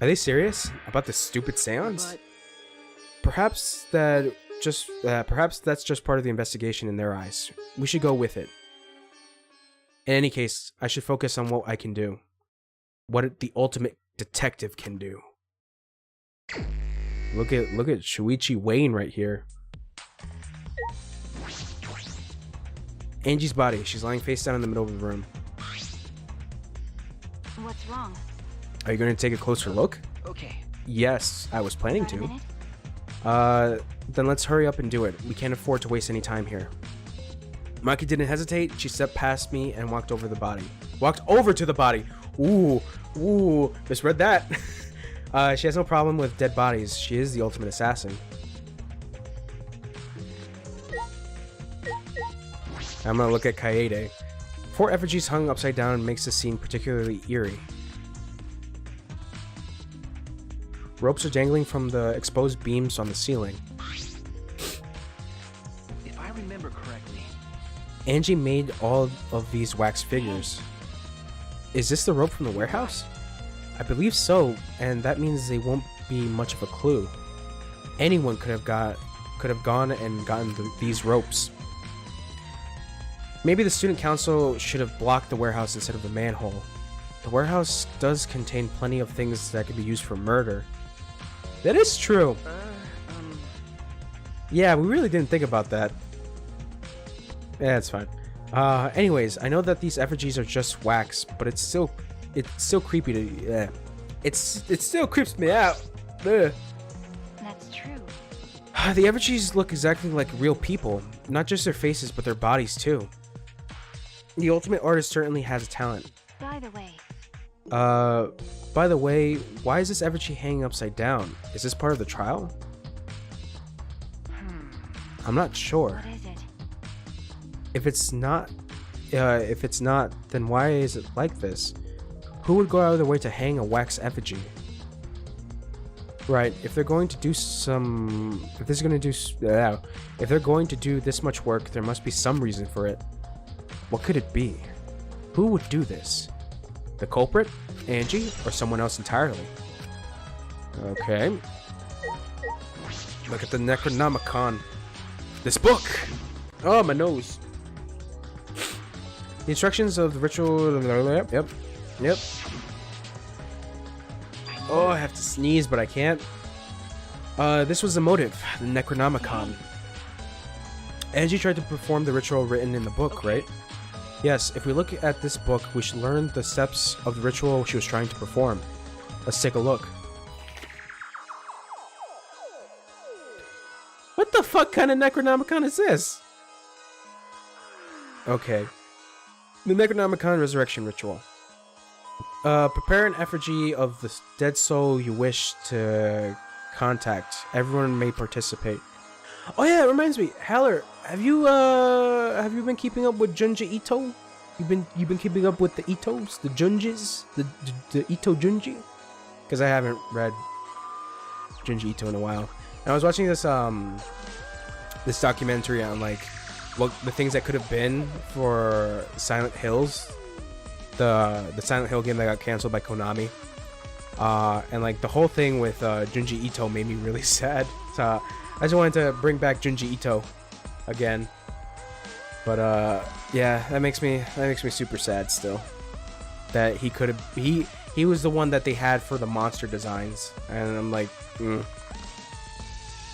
Are they serious about this stupid seance? But Perhaps that's just part of the investigation in their eyes. We should go with it. In any case, I should focus on what I can do. What the ultimate detective can do. Look at Shuichi Wayne right here. Angie's body. She's lying face down in the middle of the room. What's wrong? Are you going to take a closer look? okay. Yes, I was planning Got a to. minute? Then let's hurry up and do it. We can't afford to waste any time here. Maki didn't hesitate. She stepped past me and walked over the body. Walked over to the body. Ooh, misread that. She has no problem with dead bodies. She is the ultimate assassin. I'm gonna look at Kaede. 4 effigies hung upside down makes the scene particularly eerie. Ropes are dangling from the exposed beams on the ceiling. If I remember correctly, Angie made all of these wax figures. Is this the rope from the warehouse? I believe so, and that means they won't be much of a clue. Anyone could have gone and gotten these ropes. Maybe the student council should have blocked the warehouse instead of the manhole. The warehouse does contain plenty of things that could be used for murder. That is true. Yeah, we really didn't think about that. Yeah, it's fine. Anyways, I know that these effigies are just wax, but it's still creepy to. It still creeps me out. Ugh. That's true. The effigies look exactly like real people, not just their faces, but their bodies too. The ultimate artist certainly has a talent. By the way, By the way, why is this effigy hanging upside down? Is this part of the trial? I'm not sure. what is it? If it's not, then why is it like this? Who would go out of their way to hang a wax effigy? Right, if they're going to do this much work, there must be some reason for it. What could it be? Who would do this? The culprit? Angie? Or someone else entirely? Okay. Look at the Necronomicon. This book! Oh, my nose. The instructions of the ritual... Yep. Oh, I have to sneeze, but I can't. This was the motive, the Necronomicon. Angie tried to perform the ritual written in the book, right? Yes, if we look at this book, we should learn the steps of the ritual she was trying to perform. Let's take a look. What the fuck kind of Necronomicon is this? Okay. The Necronomicon Resurrection Ritual. Prepare an effigy of the dead soul you wish to contact. Everyone may participate. Oh yeah, it reminds me, Haller, have you been keeping up with Junji Ito? You've been keeping up with the Itos, the Junjis, the Ito Junji? Because I haven't read Junji Ito in a while. And I was watching this this documentary on like what the things that could have been for Silent Hills, the Silent Hill game that got canceled by Konami. And like the whole thing with Junji Ito made me really sad. So I just wanted to bring back Junji Ito again. But yeah, that makes me super sad still. That he was the one that they had for the monster designs, and I'm like,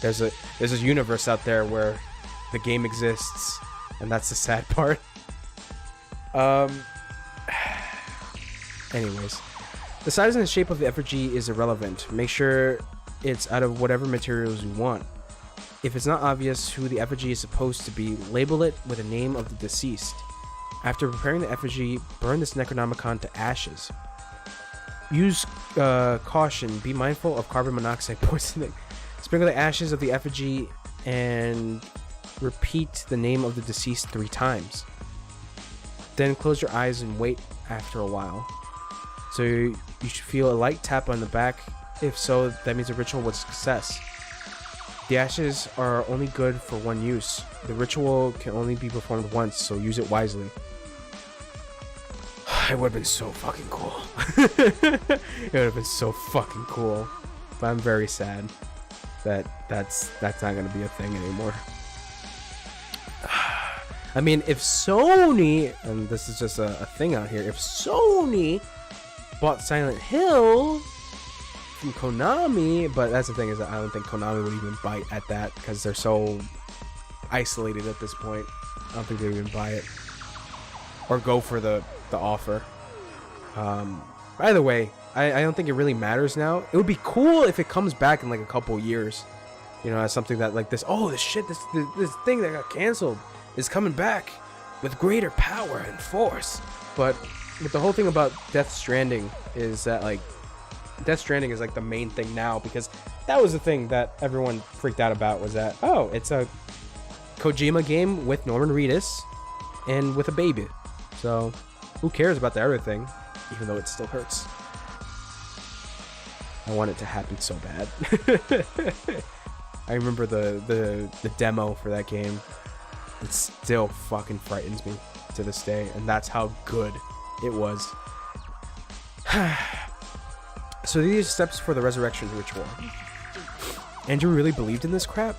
there's a universe out there where the game exists, and that's the sad part. Anyways, the size and the shape of the effigy is irrelevant. Make sure it's out of whatever materials you want. If it's not obvious who the effigy is supposed to be, label it with the name of the deceased. After preparing the effigy, burn this Necronomicon to ashes. Use caution. Be mindful of carbon monoxide poisoning. Sprinkle the ashes of the effigy and repeat the name of the deceased 3 times. Then close your eyes and wait after a while. So you should feel a light tap on the back. If so, that means the ritual was a success. The ashes are only good for one use. The ritual can only be performed once, so use it wisely. It would have been so fucking cool. It would have been so fucking cool. But I'm very sad that that's not gonna be a thing anymore. I mean, if Sony, and this is just a thing out here, if Sony bought Silent Hill from Konami, but that's the thing, is that I don't think Konami would even bite at that because they're so isolated at this point. I don't think they would even buy it or go for the offer. Either way, I don't think it really matters now. It would be cool if it comes back in like a couple years, you know, as something that like this. Oh, this thing that got canceled is coming back with greater power and force. But the whole thing about Death Stranding is that like Death Stranding is like the main thing now, because that was the thing that everyone freaked out about, was that, oh, it's a Kojima game with Norman Reedus and with a baby. So who cares about the other thing, even though it still hurts. I want it to happen so bad. I remember the demo for that game. It still fucking frightens me to this day, and that's how good it was. So these are steps for the resurrection ritual. Andrew really believed in this crap?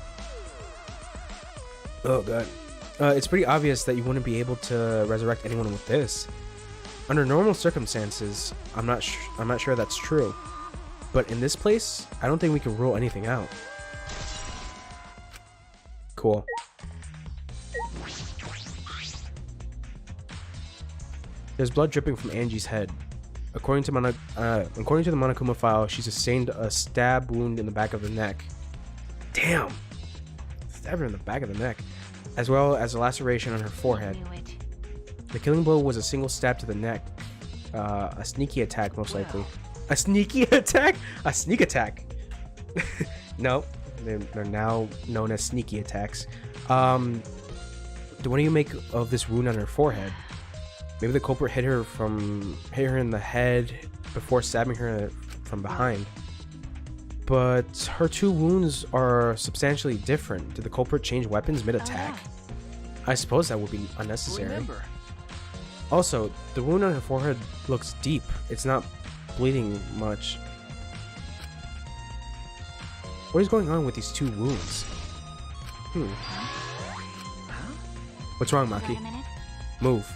Oh god. It's pretty obvious that you wouldn't be able to resurrect anyone with this. Under normal circumstances, I'm not sure that's true. But in this place, I don't think we can rule anything out. Cool. There's blood dripping from Angie's head. According to the Monokuma file, she sustained a stab wound in the back of the neck. Damn! Stabbed her in the back of the neck. As well as a laceration on her forehead. The killing blow was a single stab to the neck. A sneaky attack, most likely. A sneaky attack? A sneak attack! No, they're now known as sneaky attacks. What do you make of this wound on her forehead? Maybe the culprit hit her in the head before stabbing her from behind. But her two wounds are substantially different. Did the culprit change weapons mid-attack? I suppose that would be unnecessary. Also, the wound on her forehead looks deep. It's not bleeding much. What is going on with these two wounds? What's wrong, Maki? Move.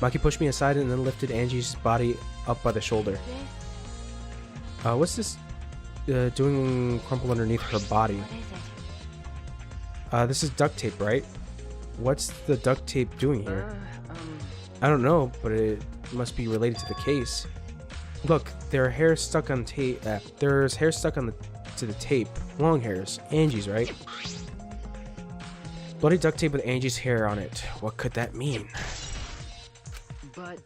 Maki pushed me aside and then lifted Angie's body up by the shoulder. What's this doing crumpled underneath her body? This is duct tape, right? What's the duct tape doing here? I don't know, but it must be related to the case. Look, there's hair stuck on tape. There's hair stuck on to the tape. Long hairs. Angie's, right? Bloody duct tape with Angie's hair on it. What could that mean? But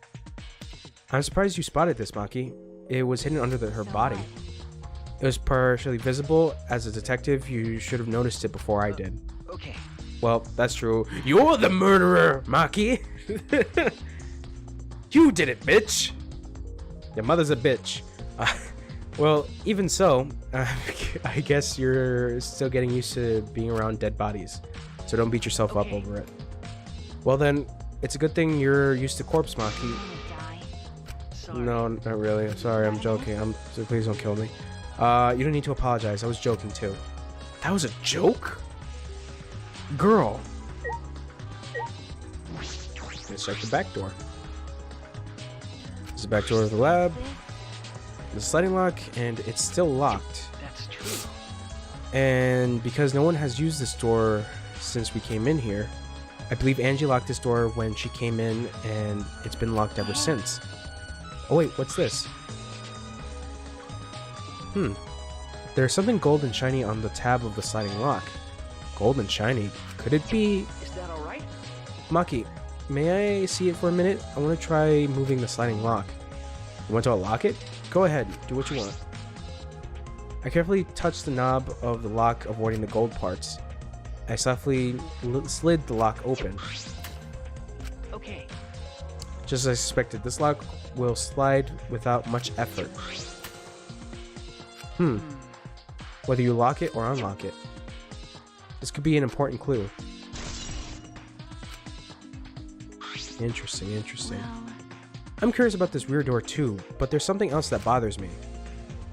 I'm surprised you spotted this, Maki. It was hidden under her body. It was partially visible. As a detective, you should have noticed it before I did. okay. Well, that's true. You're the murderer, Maki! You did it, bitch! Your mother's a bitch. Well, even so, I guess you're still getting used to being around dead bodies. So don't beat yourself up over it. Well then, it's a good thing you're used to corpse, Maki. Sorry. No, not really. I'm sorry, I'm joking. So please don't kill me. You don't need to apologize. I was joking too. That was a joke? Girl. Let's check the back door. This is the back door of the lab. The sliding lock, and it's still locked. That's true. And because no one has used this door since we came in here, I believe Angie locked this door when she came in, and it's been locked ever since. Oh wait, what's this? There's something gold and shiny on the tab of the sliding lock. Gold and shiny? Could it be... Is that alright? Maki, may I see it for a minute? I want to try moving the sliding lock. You want to unlock it? Go ahead, do what you want. I carefully touched the knob of the lock, avoiding the gold parts. I softly slid the lock open. Okay. Just as I suspected, this lock will slide without much effort. Whether you lock it or unlock it. This could be an important clue. Well, I'm curious about this rear door too, but there's something else that bothers me.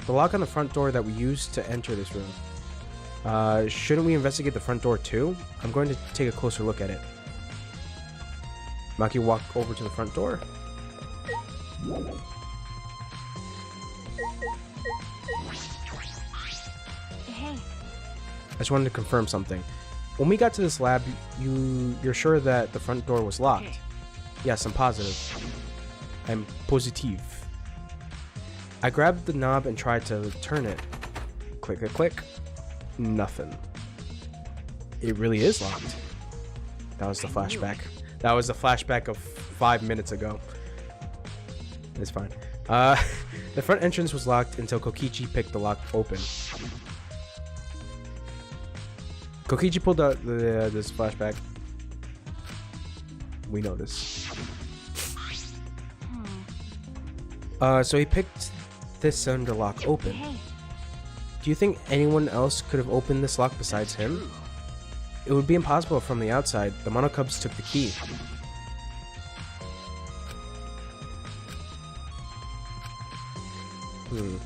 The lock on the front door that we used to enter this room. Shouldn't we investigate the front door too? I'm going to take a closer look at it. Maki walked over to the front door. Hey, I just wanted to confirm something. When we got to this lab, you're sure that the front door was locked? Okay. Yes, I'm positive. I'm positive. I grabbed the knob and tried to turn it. Click, click, click. Nothing. It really is locked. That was the flashback. That was the flashback of 5 minutes ago. It's fine. The front entrance was locked until Kokichi picked the lock open. Kokichi pulled out this flashback. We know this. So he picked this cylinder lock open. hey, Do you think anyone else could have opened this lock besides him? It would be impossible from the outside. The monocubs took the key. then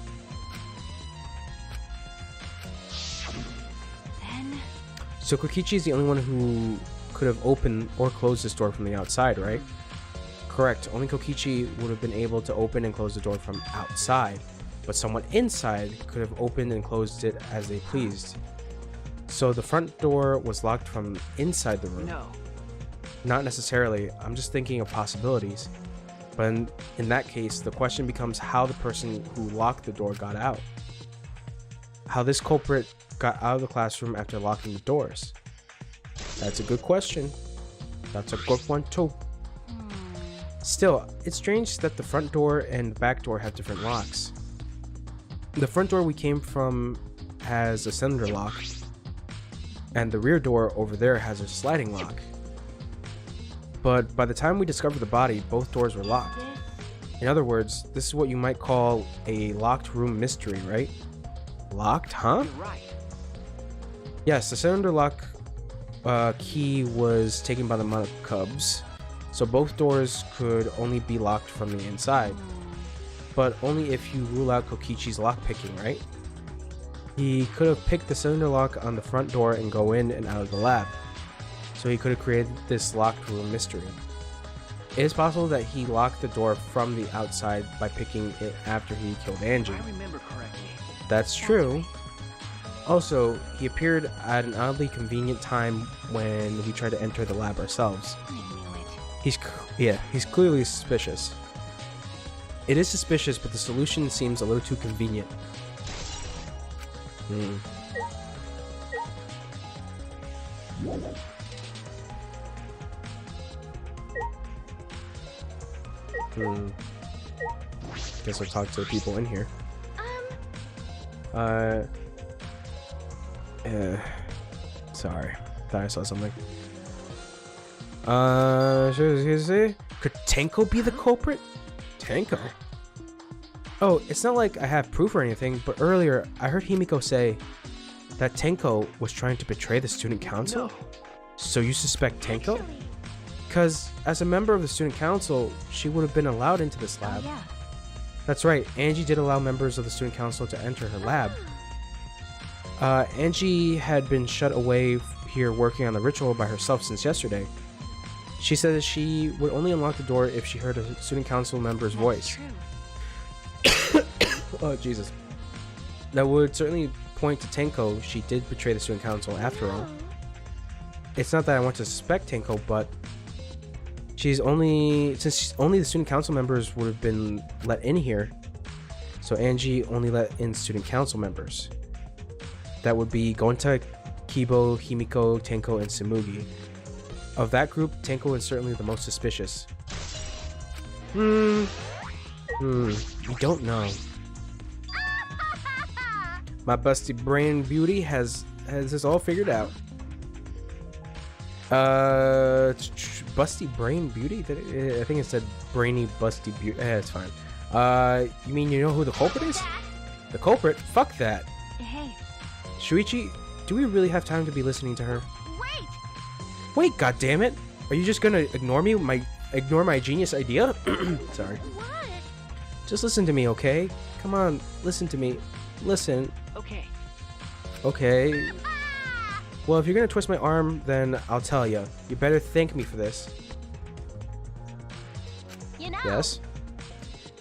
So Kokichi is the only one who could have opened or closed this door from the outside, right? Correct. Only Kokichi would have been able to open and close the door from outside, but someone inside could have opened and closed it as they pleased. So the front door was locked from inside the room. No. Not necessarily. I'm just thinking of possibilities. But in that case, the question becomes how the person who locked the door got out. How this culprit got out of the classroom after locking the doors. That's a good question. That's a good one too. Still, it's strange that the front door and the back door have different locks. The front door we came from has a cylinder lock, and the rear door over there has a sliding lock. But by the time we discovered the body, both doors were locked. this In other words, this is what you might call a locked room mystery, right? Locked, huh? You're right. Yes, the cylinder lock key was taken by the monocubs, so both doors could only be locked from the inside. But only if you rule out Kokichi's lockpicking, right? He could have picked the cylinder lock on the front door and go in and out of the lab. So he could have created this locked room mystery. It is possible that he locked the door from the outside by picking it after he killed Angie. I remember correctly. That's true. Also, he appeared at an oddly convenient time when we tried to enter the lab ourselves. I knew it. He's clearly suspicious. It is suspicious, but the solution seems a little too convenient. Guess I'll talk to the people in here. Sorry. Thought I saw something. Could Tenko be the culprit? Tenko? Oh, it's not like I have proof or anything, but earlier I heard Himiko say that Tenko was trying to betray the student council? No. So you suspect Tenko? Actually, Because as a member of the student council, she would have been allowed into this lab. yeah. That's right, Angie did allow members of the student council to enter her lab. Angie had been shut away here working on the ritual by herself since yesterday. She said that she would only unlock the door if she heard a student council member's That's voice. true. Oh, Jesus. That would certainly point to Tenko. She did betray the student council after all. It's not that I want to suspect Tenko, but since only the student council members would have been let in here, so Angie only let in student council members. That would be Gonta, Kibo, Himiko, Tenko, and Tsurugi. Of that group, Tenko is certainly the most suspicious. We don't know. My busty brain beauty has this all figured out. Busty brain beauty? I think it said brainy busty beauty. It's fine. You mean you know who the culprit is? The culprit? Fuck that. Hey, Shuichi, do we really have time to be listening to her? wait! Wait, goddammit! Are you just gonna ignore me? My ignore my genius idea? Sorry. What? Just listen to me, okay? Come on, listen to me. Listen. Okay. Okay. Ah! Well, if you're gonna twist my arm, then I'll tell you. You better thank me for this. You know. Yes?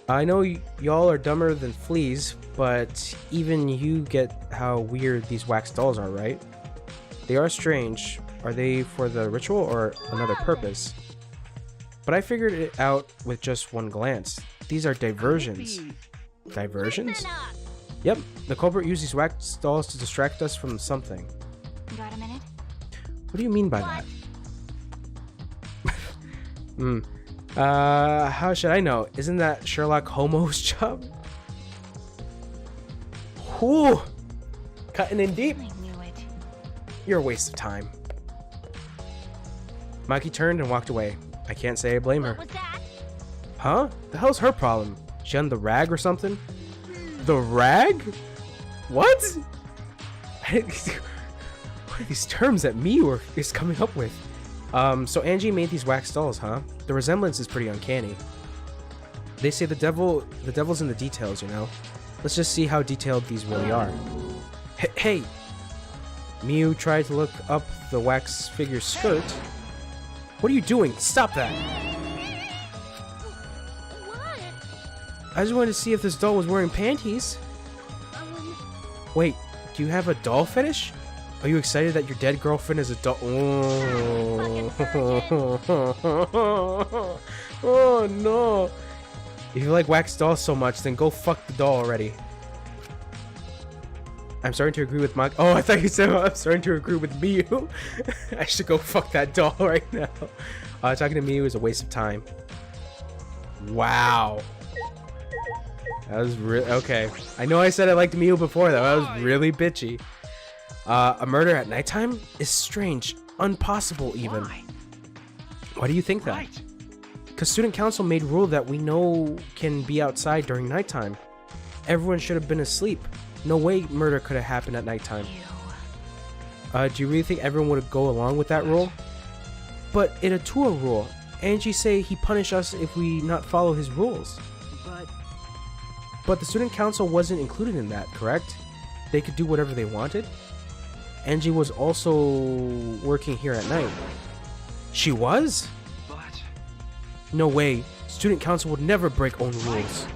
I know y'all are dumber than fleas, but even you get how weird these wax dolls are, right? They are strange. Are they for the ritual or another purpose? But I figured it out with just one glance. These are diversions. Diversions? Listen up. Yep, the culprit used these wax dolls to distract us from something. Got a minute? What do you mean by that? How should I know? Isn't that Sherlock Holmes' job? Whew! Cutting in deep. I knew it. You're a waste of time. Maki turned and walked away. I can't say I blame her. What was that? Huh? The hell's her problem? She on the rag or something? The rag? What? What are these terms that Miu is coming up with? So Angie made these wax dolls, huh? The resemblance is pretty uncanny. They say the devil's in the details, you know? Let's just see how detailed these really are. Hey! Miu tried to look up the wax figure's skirt. What are you doing? Stop that! What? I just wanted to see if this doll was wearing panties. Wait, do you have a doll fetish? Are you excited that your dead girlfriend is a doll? Oh. Oh no! If you like wax dolls so much, then go fuck the doll already. I'm starting to agree with Mike. Oh, I thought you said I'm starting to agree with Miu. I should go fuck that doll right now. Talking to Miu is a waste of time. Wow. That was really okay. I know I said I liked Miu before though. That was really bitchy. A murder at nighttime is strange, impossible even. Why do you think that? Right. Because student council made rule that we know can be outside during nighttime. Everyone should have been asleep. No way murder could have happened at nighttime. Do you really think everyone would go along with that rule? But it a tour rule. Angie say he punish us if we not follow his rules. But the student council wasn't included in that, correct? They could do whatever they wanted? Angie was also working here at night. She was? But No way. Student council would never break own rules.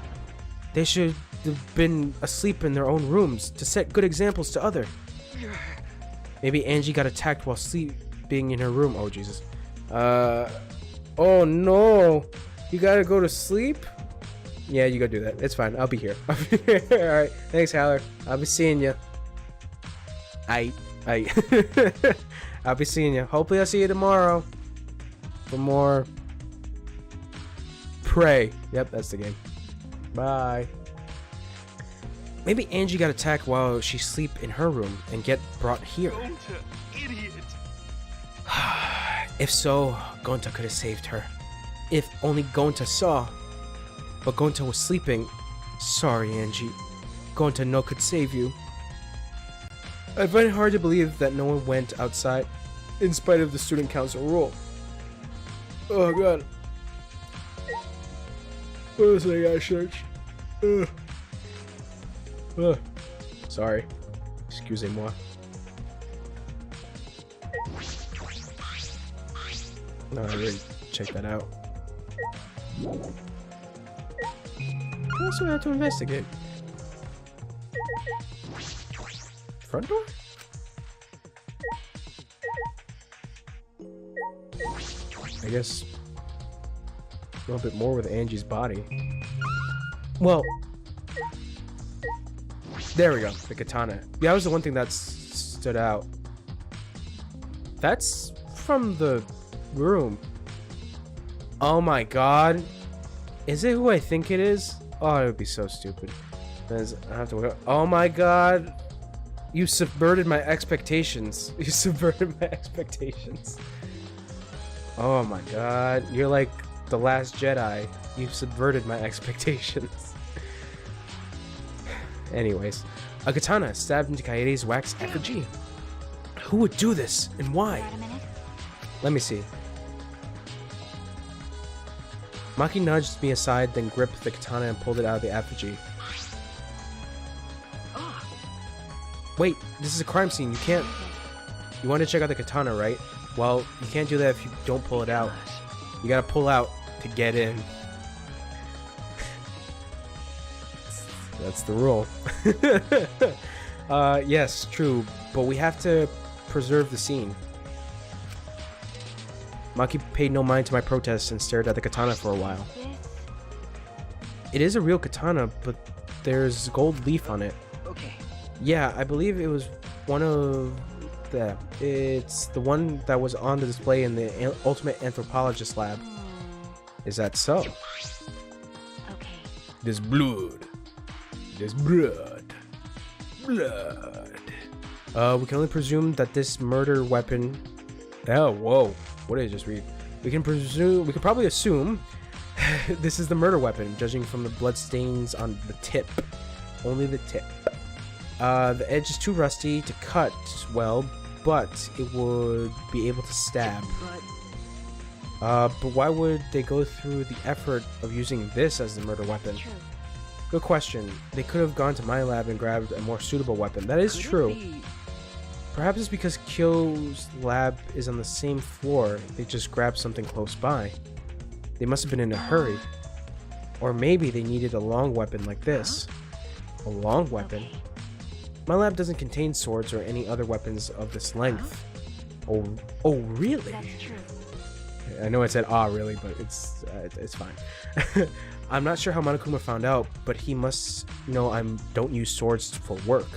They should have been asleep in their own rooms to set good examples to other. Maybe Angie got attacked while sleeping in her room. Oh, Jesus. Oh no. You gotta go to sleep? Yeah, you go do that. It's fine. I'll be here. Alright. Thanks, Howler. I'll be seeing you. I'll be seeing you. Hopefully I'll see you tomorrow. For more Prey. Yep, that's the game. Bye. Maybe Angie got attacked while she sleep in her room and get brought here. idiot. If so, Gonta could have saved her. If only Gonta saw. But Gonta was sleeping. Sorry, Angie. Gonta no could save you. I find it hard to believe that no one went outside in spite of the student council rule. Oh god. What else I gotta search? Sorry. Excusez-moi. No, I didn't check that out. What else do I have to investigate? Front door? I guess a little bit more with Angie's body. Well, there we go, the katana. Yeah, that was the one thing that stood out. That's from the room. Oh my god. Is it who I think it is? Oh, it would be so stupid. I have to. Oh my god. You subverted my expectations. You subverted my expectations. Oh my god. You're like the last Jedi. You subverted my expectations. Anyways. A katana stabbed into Kaede's wax effigy. Who would do this and why? Got a minute? Let me see. Maki nudged me aside, then gripped the katana and pulled it out of the effigy. Ah, Wait, this is a crime scene. You can't... You want to check out the katana, right? Well, you can't do that if you don't pull it out. gosh. You gotta pull out to get in. That's the rule. Yes, true, but we have to preserve the scene. Maki paid no mind to my protests and stared at the katana for a while. This. It is a real katana, but there's gold leaf on it. Okay. Yeah, I believe it was one of the... It's the one that was on the display in the Ultimate Anthropologist lab. Is that so? Okay. There's blood. There's blood. Blood. We can only presume that this murder weapon... Oh, whoa. What did I just read? We can probably assume this is the murder weapon, judging from the blood stains on the tip. Only the tip. The edge is too rusty to cut well, but it would be able to stab. But why would they go through the effort of using this as the murder weapon? True. Good question. They could have gone to my lab and grabbed a more suitable weapon. That is Could it true. be- Perhaps it's because Kyo's lab is on the same floor. They just grabbed something close by. They must have been in a hurry. Or maybe they needed a long weapon like this. A long weapon? Okay. My lab doesn't contain swords or any other weapons of this length. Oh, really? That's true. I know I said really, but it's fine. I'm not sure how Monokuma found out, but he must know I don't use swords for work.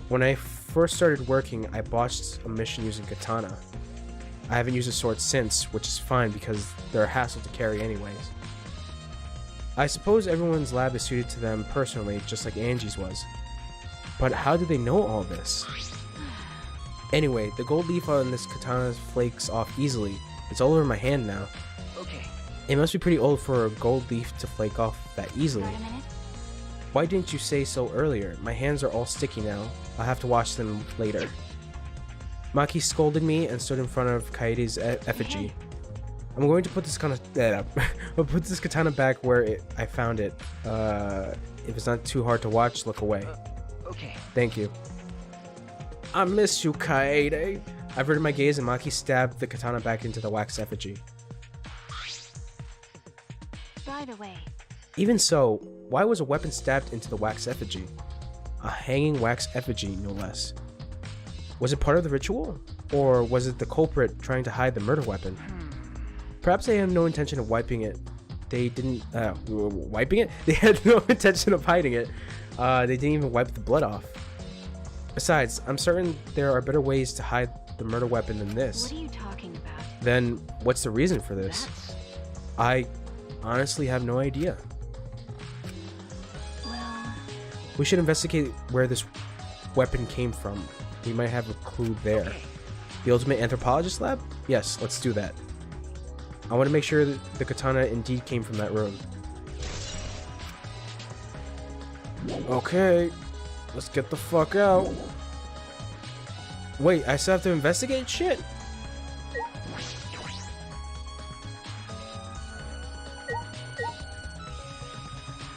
When I first started working, I botched a mission using katana. I haven't used a sword since, which is fine because they're a hassle to carry anyways. I suppose everyone's lab is suited to them personally, just like Angie's was. But how do they know all this? Anyway, the gold leaf on this katana flakes off easily. It's all over my hand now. Okay. It must be pretty old for a gold leaf to flake off that easily. Got a minute? Why didn't you say so earlier? My hands are all sticky now. I'll have to wash them later. Maki scolded me and stood in front of Kaede's effigy. I'm going to put this I'll put this katana back where I found it. If it's not too hard to watch, look away. Okay. Thank you. I miss you, Kaede. I averted my gaze and Maki stabbed the katana back into the wax effigy. By the way, Even so, why was a weapon stabbed into the wax effigy? A hanging wax effigy, no less. Was it part of the ritual? Or was it the culprit trying to hide the murder weapon? Perhaps they had no intention of wiping it. They didn't, wiping it? They had no intention of hiding it. They didn't even wipe the blood off. Besides, I'm certain there are better ways to hide the murder weapon than what this. are you talking about? Then, what's the reason for this? That's... I honestly have no idea. Well, We should investigate where this weapon came from. We might have a clue there. Okay. The Ultimate Anthropologist lab? Yes, let's do that. I want to make sure that the katana indeed came from that room. Okay, let's get the fuck out. Wait, I still have to investigate shit?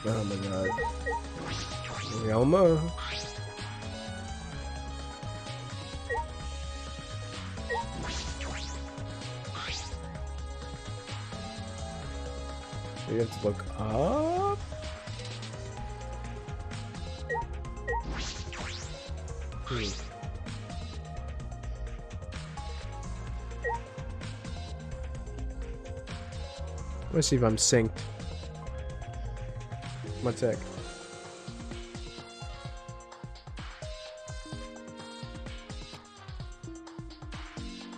Oh my god. Yelma. You have to look up. Let's see if I'm synced. One sec.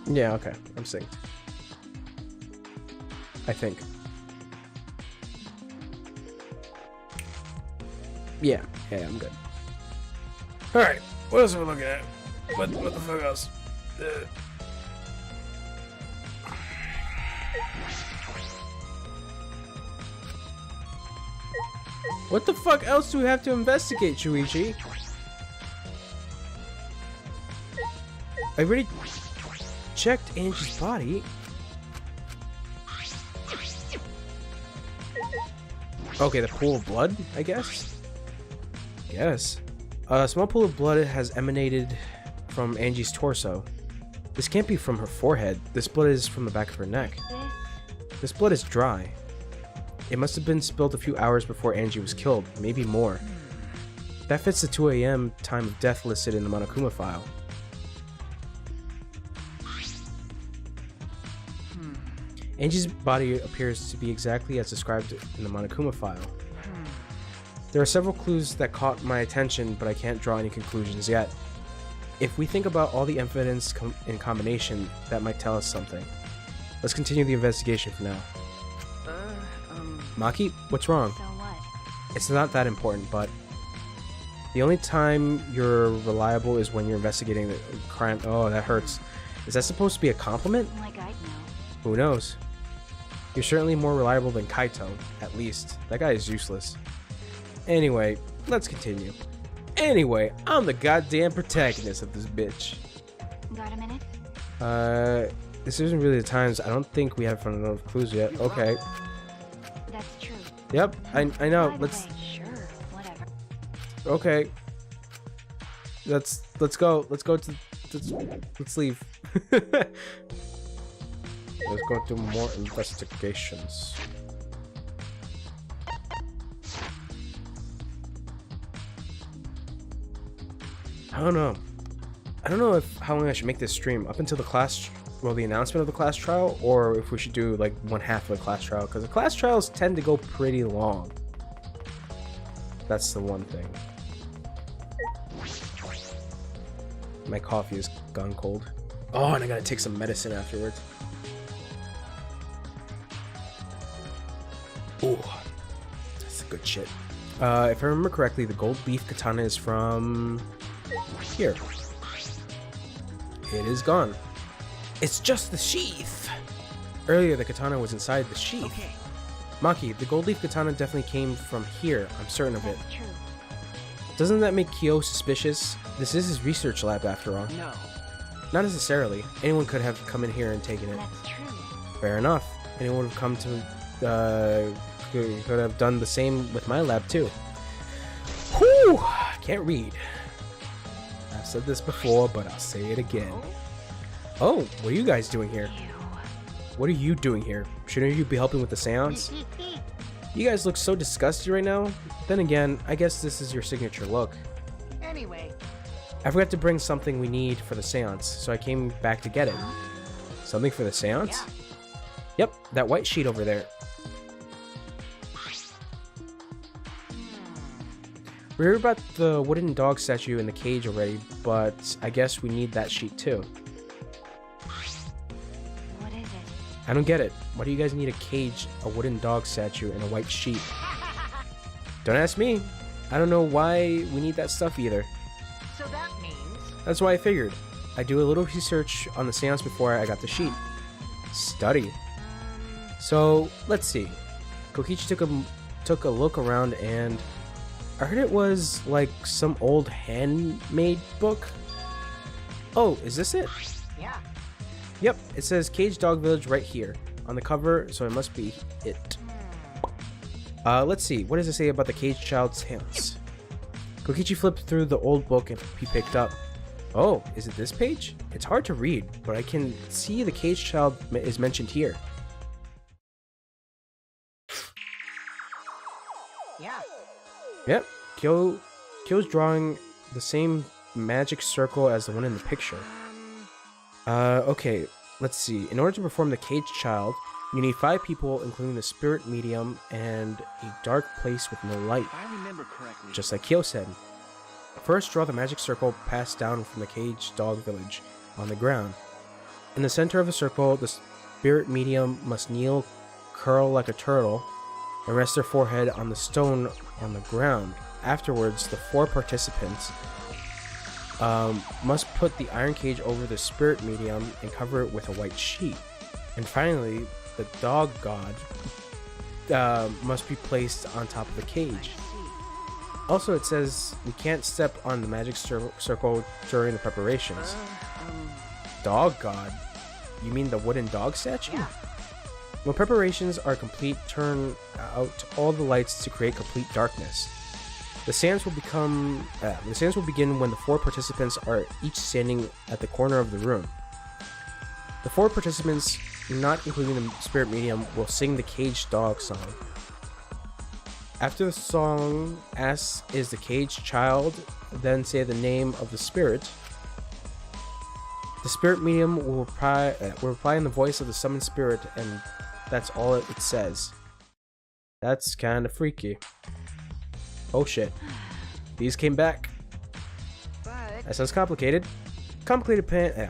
Yeah, okay. I'm synced. I think. Yeah, I'm good. Alright, what else are we looking at? What the fuck else? What the fuck else do we have to investigate, Shuichi? I already checked Angie's body. Okay, the pool of blood, I guess? Yes. A small pool of blood has emanated from Angie's torso. This can't be from her forehead. This blood is from the back of her neck. This blood is dry. It must have been spilled a few hours before Angie was killed, maybe more. That fits the 2 a.m. time of death listed in the Monokuma file. Angie's body appears to be exactly as described in the Monokuma file. There are several clues that caught my attention, but I can't draw any conclusions yet. If we think about all the evidence in combination, that might tell us something. Let's continue the investigation for now. Maki, what's wrong? So what? It's not that important, but the only time you're reliable is when you're investigating the crime. Oh, that hurts. Is that supposed to be a compliment? Like I'd know. Who knows? You're certainly more reliable than Kaito, at least. That guy is useless. Anyway, let's continue. Anyway, I'm the goddamn protagonist of this bitch. Got a minute? This isn't really the times. I don't think we have enough clues yet. Okay. That's true. Yep, I know. By the Let's way, sure, whatever. okay. Let's go. Let's leave. Let's go do more investigations. I don't know if how long I should make this stream up until the class, well, the announcement of the class trial, or if we should do like one half of the class trial, because the class trials tend to go pretty long. That's the one thing. My coffee has gone cold. Oh, and I gotta take some medicine afterwards. Ooh, that's good shit. If I remember correctly, the gold leaf katana is from here. It is gone. It's just the sheath. Earlier, the katana was inside the sheath. Okay. Maki, the gold leaf katana definitely came from here. I'm certain of it. That's true. Doesn't that make Kyo suspicious? This is his research lab after all. No. Not necessarily. Anyone could have come in here and taken it. That's true. Fair enough. Anyone would have come to, could have done the same with my lab too. Whew! Can't read. I've said this before, but I'll say it again. Oh, what are you guys doing here? Ew. What are you doing here? Shouldn't you be helping with the seance? You guys look so disgusted right now. Then again, I guess this is your signature look. Anyway. I forgot to bring something we need for the seance, so I came back to get it. Something for the seance? Yeah. Yep, that white sheet over there. We heard about the wooden dog statue in the cage already, but I guess we need that sheet too. What is it? I don't get it. Why do you guys need a cage, a wooden dog statue, and a white sheet? Don't ask me. I don't know why we need that stuff either. So that means. That's why I figured. I do a little research on the seance before I got the sheet. Study. So, let's see. Kokichi took a look around and I heard it was like some old handmade book. Oh, is this it? Yeah. Yep, it says Cage Dog Village right here on the cover, so it must be it. Let's see. What does it say about the Cage Child's seance? Kokichi flipped through the old book and he picked up. Oh, is it this page? It's hard to read, but I can see the Cage Child is mentioned here. Yeah. Yep, Kyo's drawing the same magic circle as the one in the picture. Okay, let's see. In order to perform the Cage Child, you need 5 people, including the spirit medium and a dark place with no light, If I remember correctly. just like Kyo said. First, draw the magic circle passed down from the Cage Dog Village on the ground. In the center of the circle, the spirit medium must kneel, curl like a turtle, and rest their forehead on the stone on the ground. Afterwards, the 4 participants must put the iron cage over the spirit medium and cover it with a white sheet. And finally, the dog god must be placed on top of the cage. Also, it says we can't step on the magic circle during the preparations. Dog god? You mean the wooden dog statue? Yeah. When preparations are complete, turn out all the lights to create complete darkness. The seance will begin when the 4 participants are each standing at the corner of the room. The 4 participants, not including the spirit medium, will sing the caged dog song. After the song, "S is the caged child," then say the name of the spirit. The spirit medium will reply in the voice of the summoned spirit, and that's all it says. That's kind of freaky. Oh shit. These came back. But That sounds complicated. Complicated plans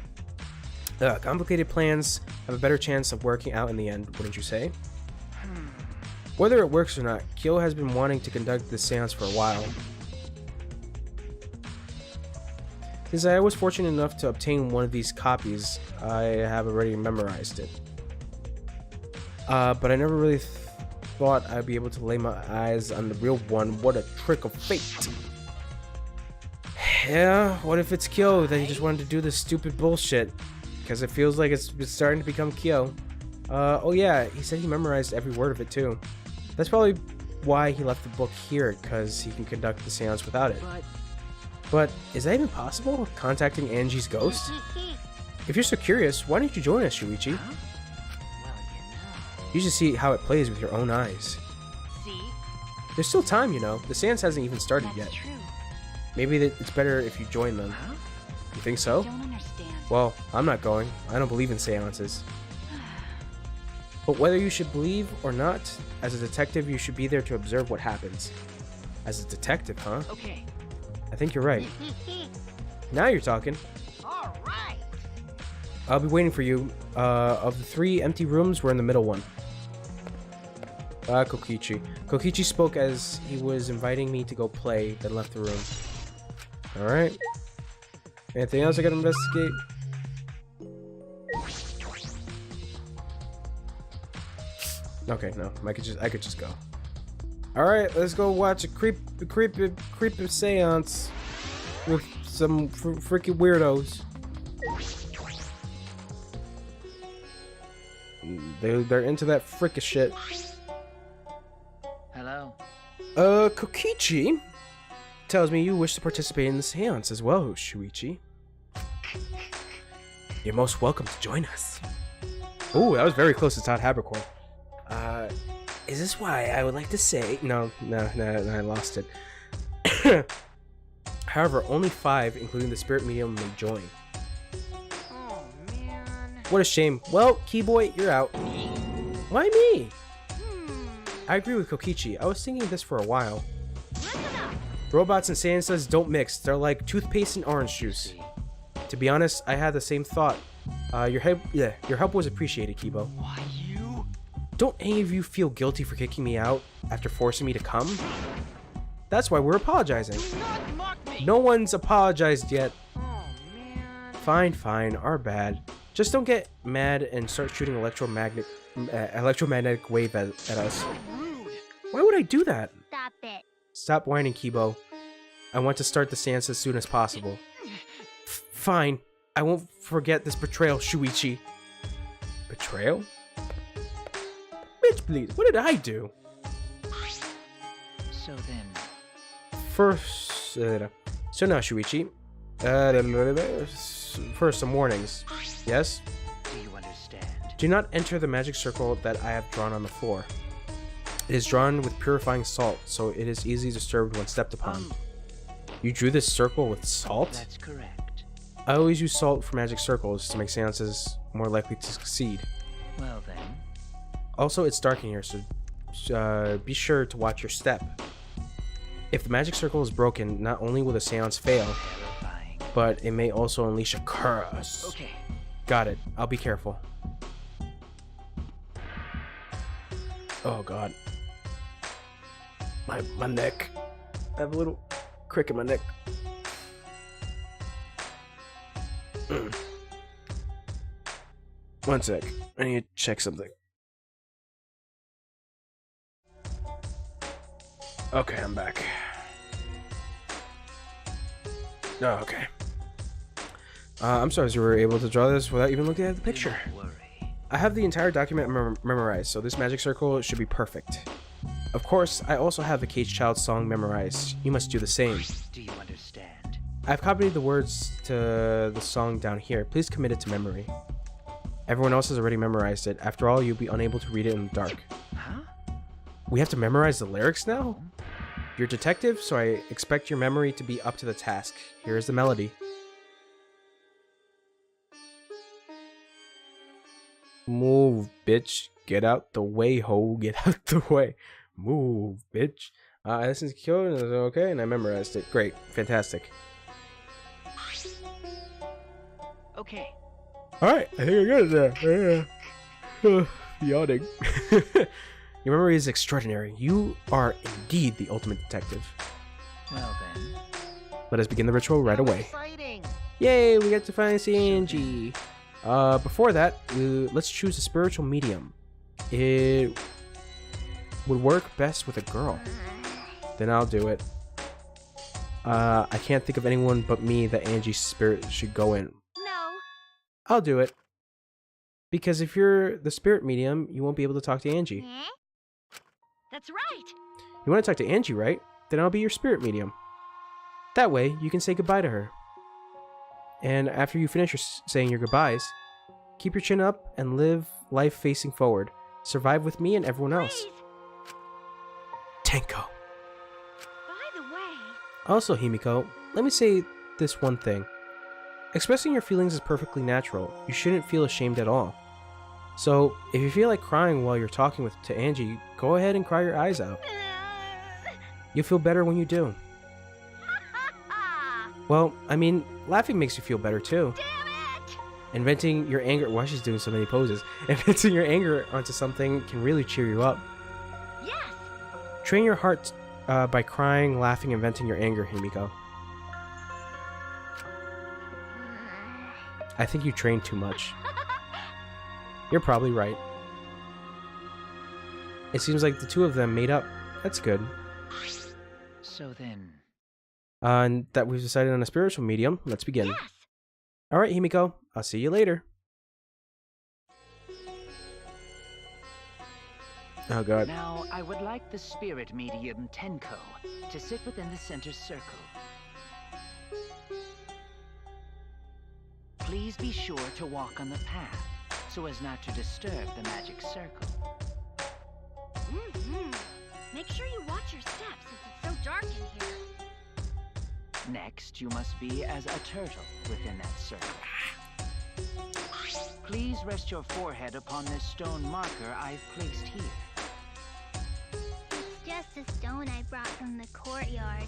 have a better chance of working out in the end, wouldn't you say? Whether it works or not, Kyo has been wanting to conduct this seance for a while. Since I was fortunate enough to obtain one of these copies, I have already memorized it. But I never really thought I'd be able to lay my eyes on the real one. What a trick of fate. Yeah, what if it's Kyo that he just wanted to do this stupid bullshit? Because it feels like it's starting to become Kyo. Oh yeah, he said he memorized every word of it too. That's probably why he left the book here, because he can conduct the seance without it. But is that even possible? Contacting Angie's ghost? If you're so curious, why don't you join us, Shuichi? Huh? Well, You should see how it plays with your own eyes. see? There's still time, you know. The seance hasn't even started That's yet. true. Maybe it's better if you join them. Huh? You think I so? don't understand. Well, I'm not going. I don't believe in seances. But whether you should believe or not, as a detective, you should be there to observe what happens. As a detective, huh? Okay. I think you're right. Now you're talking. All right. I'll be waiting for you. Of the 3 empty rooms, we're in the middle one. Kokichi. Kokichi spoke as he was inviting me to go play, then left the room. Alright. Anything else I gotta investigate? Okay, no. I could just go. Alright, let's go watch a creepy seance with some freaking weirdos. They're into that frickin' shit. Hello. Kokichi tells me you wish to participate in the seance as well, Shuichi. You're most welcome to join us. Ooh, that was very close to Todd Habercorn. Is this why I would like to say... No, I lost it. However, only 5, including the spirit medium, may join. Oh man. What a shame. Well, Keyboy, you're out. Why me? I agree with Kokichi. I was thinking this for a while. Listen up. Robots and seances don't mix. They're like toothpaste and orange juice. See. To be honest, I had the same thought. Your help was appreciated, Kibo. Why you? Don't any of you feel guilty for kicking me out after forcing me to come? That's why we're apologizing. Do not mock me. No one's apologized yet. Oh man. Fine, our bad. Just don't get mad and start shooting electromagnetic wave at us. Rude. Why would I do that? Stop it. Stop whining, Kibo. I want to start the seance as soon as possible. Fine. I won't forget this betrayal, Shuichi. Betrayal? Bitch, please. What did I do? So then. First, so now, Shuichi. First, some warnings. Yes? Do you understand? Do not enter the magic circle that I have drawn on the floor. It is drawn with purifying salt, so it is easily disturbed when stepped upon. You drew this circle with salt? That's correct. I always use salt for magic circles to make seances more likely to succeed. Well then. Also, it's dark in here, so be sure to watch your step. If the magic circle is broken, not only will the seance fail, Terrifying. but it may also unleash a curse. Okay. Got it. I'll be careful. Oh god. My neck. I have a little crick in my neck. One sec. I need to check something. Okay, I'm back. Oh, okay. I'm sorry you were able to draw this without even looking at the picture. Do not worry. I have the entire document memorized, so this magic circle should be perfect. Of course, I also have the Cage Child song memorized. You must do the same. Do you understand? I've copied the words to the song down here. Please commit it to memory. Everyone else has already memorized it. After all, you'll be unable to read it in the dark. Huh? We have to memorize the lyrics now? You're a detective, so I expect your memory to be up to the task. Here is the melody. Move, bitch. Get out the way, ho. Get out the way. Move, bitch. I listened to Kyo and it was okay, and I memorized it. Great. Fantastic. Okay. Alright, I think I got it there. Yawning. Your memory is extraordinary. You are indeed the ultimate detective. Well then. Let us begin the ritual right away. Exciting. Yay, we get to finally see Angie. Before that, let's choose a spiritual medium. It would work best with a girl. Then I'll do it. I can't think of anyone but me that Angie's spirit should go in. No. I'll do it. Because if you're the spirit medium, you won't be able to talk to Angie. That's right. You want to talk to Angie, right? Then I'll be your spirit medium. That way, you can say goodbye to her. And after you finish saying your goodbyes, keep your chin up and live life facing forward. Survive with me and everyone else. Please. Tenko. By the way. Also, Himiko, let me say this one thing. Expressing your feelings is perfectly natural. You shouldn't feel ashamed at all. So, if you feel like crying while you're talking to Angie, go ahead and cry your eyes out. You'll feel better when you do. Well, I mean, laughing makes you feel better too. Damn it! And venting your anger— why she's doing so many poses. And venting your anger onto something can really cheer you up. Yes. Train your heart by crying, laughing, and venting your anger, Himiko. I think you train too much. You're probably right. It seems like the two of them made up. That's good. So then. And that we've decided on a spiritual medium. Let's begin. Yes. Alright, Himiko. I'll see you later. Oh god. Now, I would like the spirit medium Tenko to sit within the center circle. Please be sure to walk on the path, so as not to disturb the magic circle. Make sure you watch your steps since it's so dark in here. Next, you must be as a turtle within that circle. Please rest your forehead upon this stone marker I've placed here. It's just a stone I brought from the courtyard.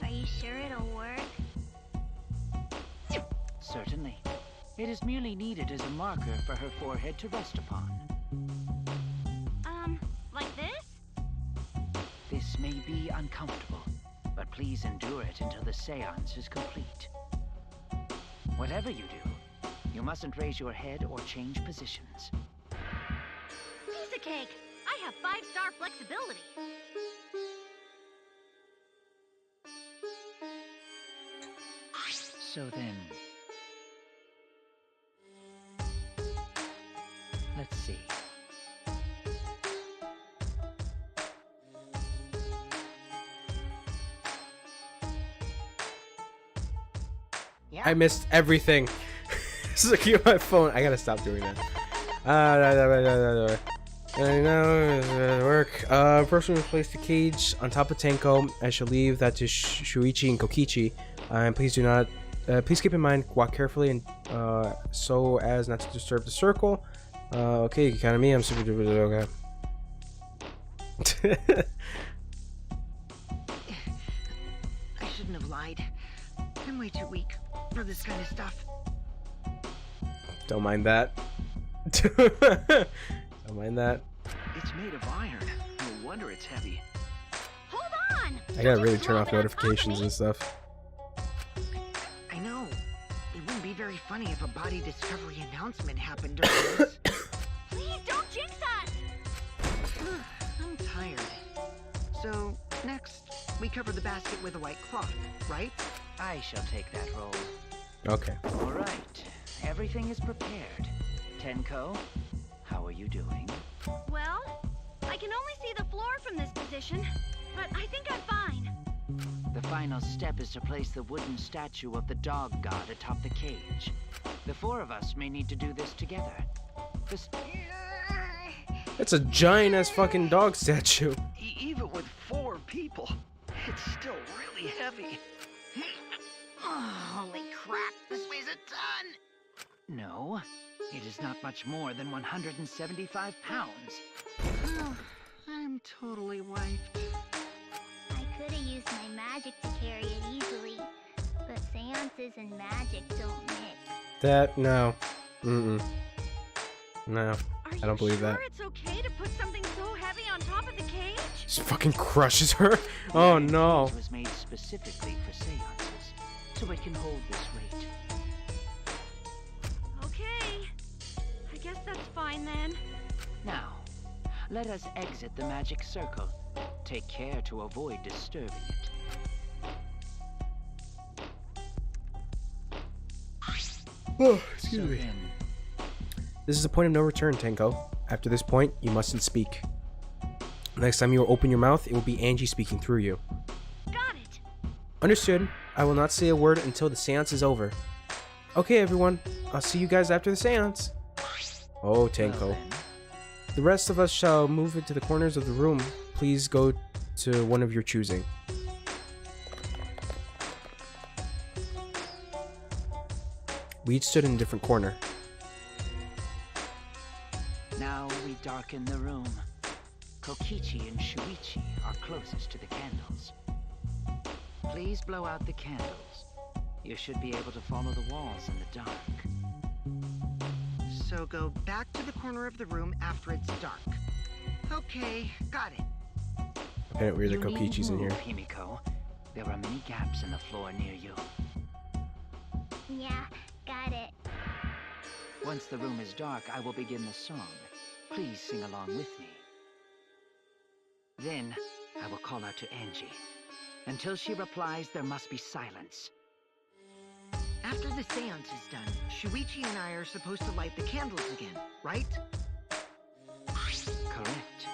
Are you sure it'll work? Certainly. It is merely needed as a marker for her forehead to rest upon. Like this? This may be uncomfortable, but please endure it until the seance is complete. Whatever you do, you mustn't raise your head or change positions. Piece of cake. I have 5-star flexibility. So then... let's see. Yeah. I missed everything. This is like my phone. I gotta stop doing that. I know work. First we place the cage on top of Tenko. I shall leave that to Shuichi and Kokichi. And please do not. Please keep in mind, walk carefully and so as not to disturb the circle. Okay, you count on me. I'm super duper okay. I shouldn't have lied. I'm way too weak for this kind of stuff. Don't mind that. Don't mind that. It's made of iron. No wonder it's heavy. Hold on! I gotta really Just turn drop off it on top of notifications me. and stuff. I know. It wouldn't be very funny if a body discovery announcement happened during this. Please don't jinx us! I'm tired. So, next, we cover the basket with a white cloth, right? I shall take that role. Okay. All right. Everything is prepared. Tenko, How are you doing? Well, I can only see the floor from this position, but I think I'm fine. The final step is to place the wooden statue of the dog god atop the cage. The four of us may need to do this together. This... That's a giant ass fucking dog statue. Even with 4 people, it's still really heavy. Oh, holy crap, this weighs a ton! No, it is not much more than 175 pounds. Oh, I'm totally wiped. I could have used my magic to carry it easily, but seances and magic don't mix. That, no. Mm-mm. No, Are I don't believe you sure that. it's okay to put something so heavy on top of the cage? Just fucking crushes her. Oh no. It was made specifically for seances, so it can hold this weight. Okay. I guess that's fine then. Now, let us exit the magic circle. Take care to avoid disturbing it. Oh, excuse So me. then, This is a point of no return, Tenko. After this point, you mustn't speak. Next time you open your mouth, it will be Angie speaking through you. Got it. Understood. I will not say a word until the seance is over. Okay, everyone. I'll see you guys after the seance. Oh, well Tenko. then, The rest of us shall move into the corners of the room. Please go to one of your choosing. We each stood in a different corner. now we darken the room. Kokichi and Shuichi are closest to the candles. Please blow out the candles. You should be able to follow the walls in the dark. So go back to the corner of the room after it's dark. Okay, got it. Apparently, the You needn't Kokichis in here. move, Himiko. There are many gaps in the floor near you. Yeah, got it. Once the room is dark, I will begin the song. Please sing along with me. Then, I will call out to Angie. Until she replies, there must be silence. After the seance is done, Shuichi and I are supposed to light the candles again, right? Correct.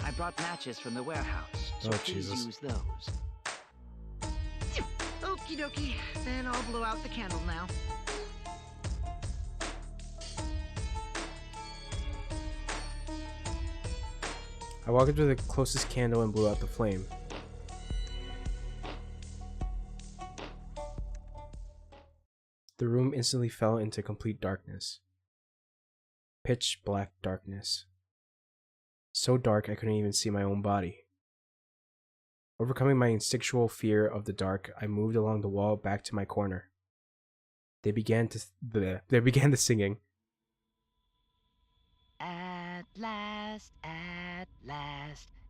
I brought matches from the warehouse, so Oh, please Jesus. use those. Okie dokie, then I'll blow out the candle now. I walked up to the closest candle and blew out the flame. The room instantly fell into complete darkness. Pitch black darkness. So dark I couldn't even see my own body. Overcoming my instinctual fear of the dark, I moved along the wall back to my corner. They began the singing. At last,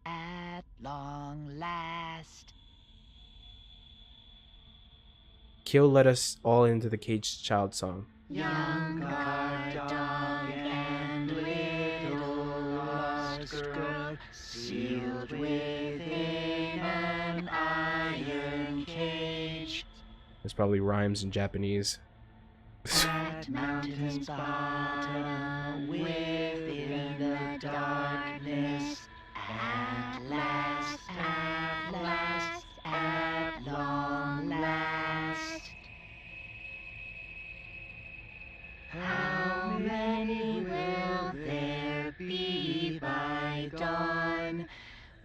at long last. Kyo led us all into the caged child song. Young guard dog and little lost girl, sealed within an iron cage. There's probably rhymes in Japanese. At mountain's bottom, within the darkness, at last, at long last. How many will there be by dawn?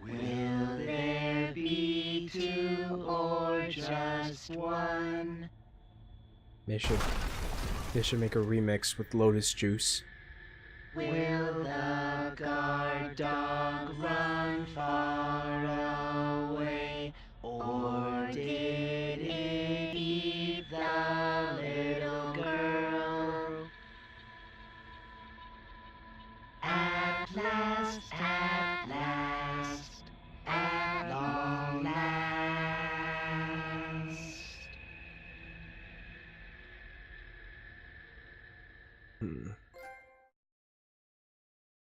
Will there be 2 or just 1? They should make a remix with Lotus Juice. Will the guard dog run far away, or did it eat the little girl? At last, at long last.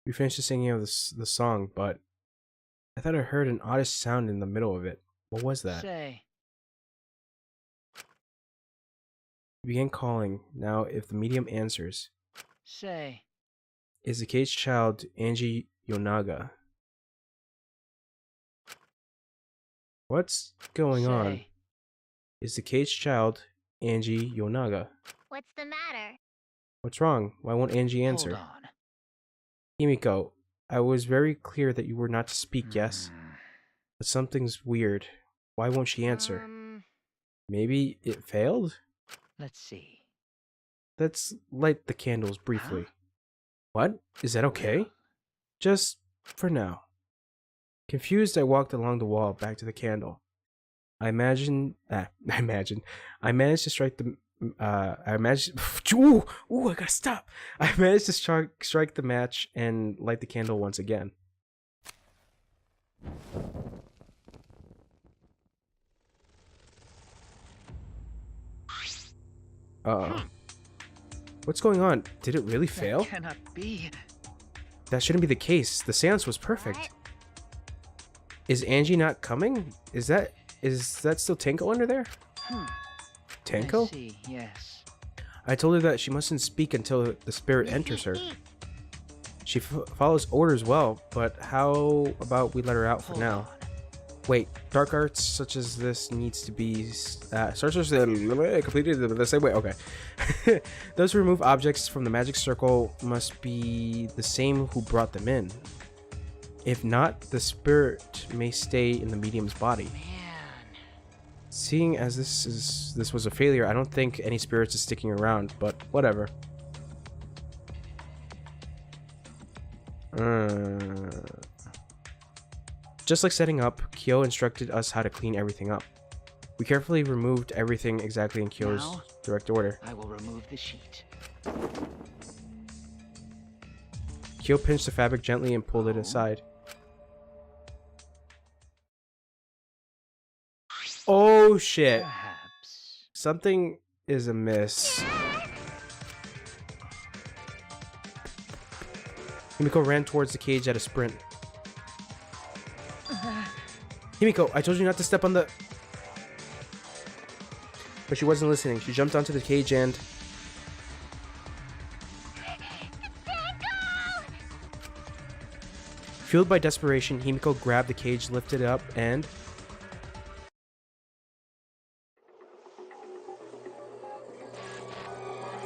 We finished the singing of the song, but I thought I heard an oddest sound in the middle of it. What was that? Say, We began calling. Now, if the medium answers, say. Is the caged child Angie Yonaga? What's going on? Say, Is the caged child Angie Yonaga? What's the matter? What's wrong? Why won't Angie answer? hold on. Himiko, I was very clear that you were not to speak, yes? But something's weird. Why won't she answer? Maybe it failed? Let's see. Let's light the candles briefly. Huh? What? Is that okay? Just for now. Confused, I walked along the wall back to the candle. I managed to strike the I gotta stop. I managed to strike the match and light the candle once again. What's going on? Did it really fail? That cannot be. That shouldn't be the case. The seance was perfect. Is Angie not coming? Is that still Tenko under there? I Tenko? see, yes. I told her that she mustn't speak until the spirit enters her. She follows orders well, but how about we let her out for Hold now? on. Wait, dark arts such as this needs to be sorcerers completed the same way. Okay. Those who remove objects from the magic circle must be the same who brought them in. If not, the spirit may stay in the medium's body. Seeing as this was a failure, I don't think any spirits is sticking around, but whatever. Just like setting up, Kyo instructed us how to clean everything up. We carefully removed everything exactly in Kyo's Now, direct order. I will remove the sheet. Kyo pinched the fabric gently and pulled it aside. Oh shit! Perhaps. Something is amiss. Himiko ran towards the cage at a sprint. Himiko, I told you not to step on the... But she wasn't listening. She jumped onto the cage and... Fueled by desperation, Himiko grabbed the cage, lifted it up, and...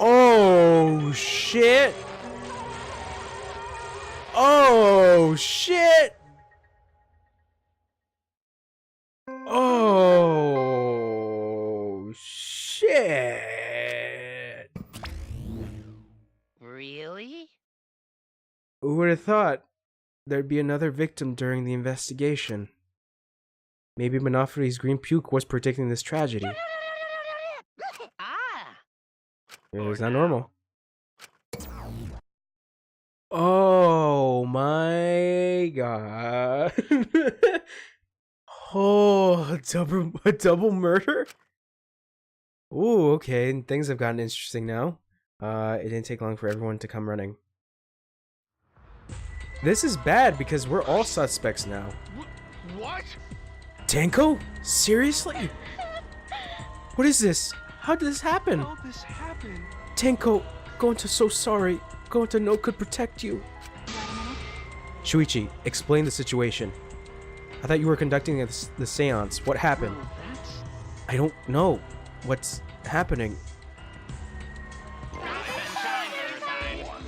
Oh, shit! Oh, shit! Oh, shit! Really? Who would have thought there'd be another victim during the investigation? Maybe Monofri's green puke was predicting this tragedy. Ah! It's not normal. Oh my god. Oh, a double murder? Ooh, okay. Things have gotten interesting now. It didn't take long for everyone to come running. This is bad because we're all suspects now. What? Tenko? Seriously? What is this? How did this happen? How did this happen? Tenko, Gonta so sorry. Gonta no could protect you. Shuichi, explain the situation. I thought you were conducting the seance. What happened? Well, that's... I don't know. What's happening?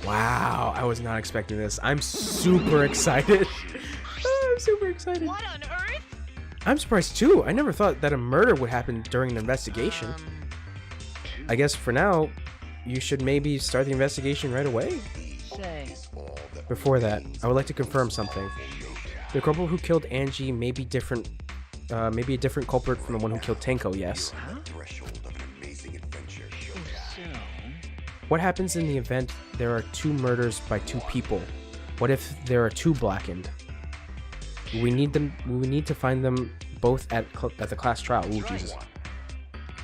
Wow, I was not expecting this. I'm super excited. I'm super excited. What on earth? I'm surprised too. I never thought that a murder would happen during an investigation. I guess for now, you should maybe start the investigation right away. Say, Before that, I would like to confirm something. The culprit who killed Angie may be different, maybe a different culprit from the one who killed Tenko, yes. so... What happens in the event there are 2 murders by 2 people? What if there are 2 blackened? We need to find them both at the class trial. Ooh, Jesus.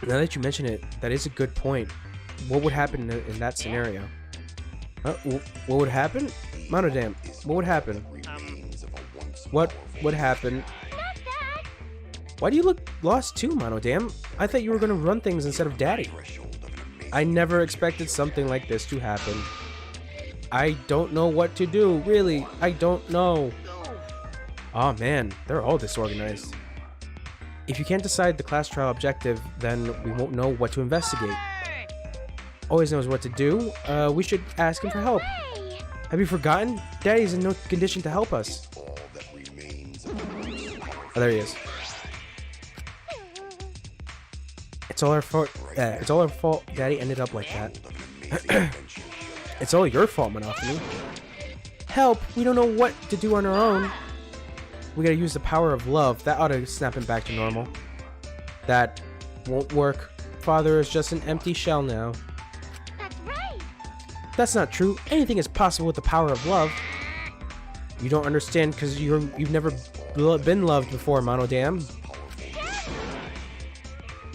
Now that you mention it, that is a good point. What would happen in that scenario? What would happen? Monodam, what would happen? What would happen? Why do you look lost too, Monodam? I thought you were gonna run things instead of Daddy. I never expected something like this to happen. I don't know what to do, really. I don't know. Oh man, they're all disorganized. If you can't decide the class trial objective, then we won't know what to investigate. Always knows what to do. We should ask him for help. Have you forgotten? Daddy's in no condition to help us. Oh, there he is. It's all our fault. It's all our fault. Daddy ended up like that. It's all your fault, Monopony. Help! We don't know what to do on our own. We gotta use the power of love. That ought to snap him back to normal. That won't work. Father is just an empty shell now. That's right. That's not true. Anything is possible with the power of love. You don't understand because you've never been loved before, Monodam.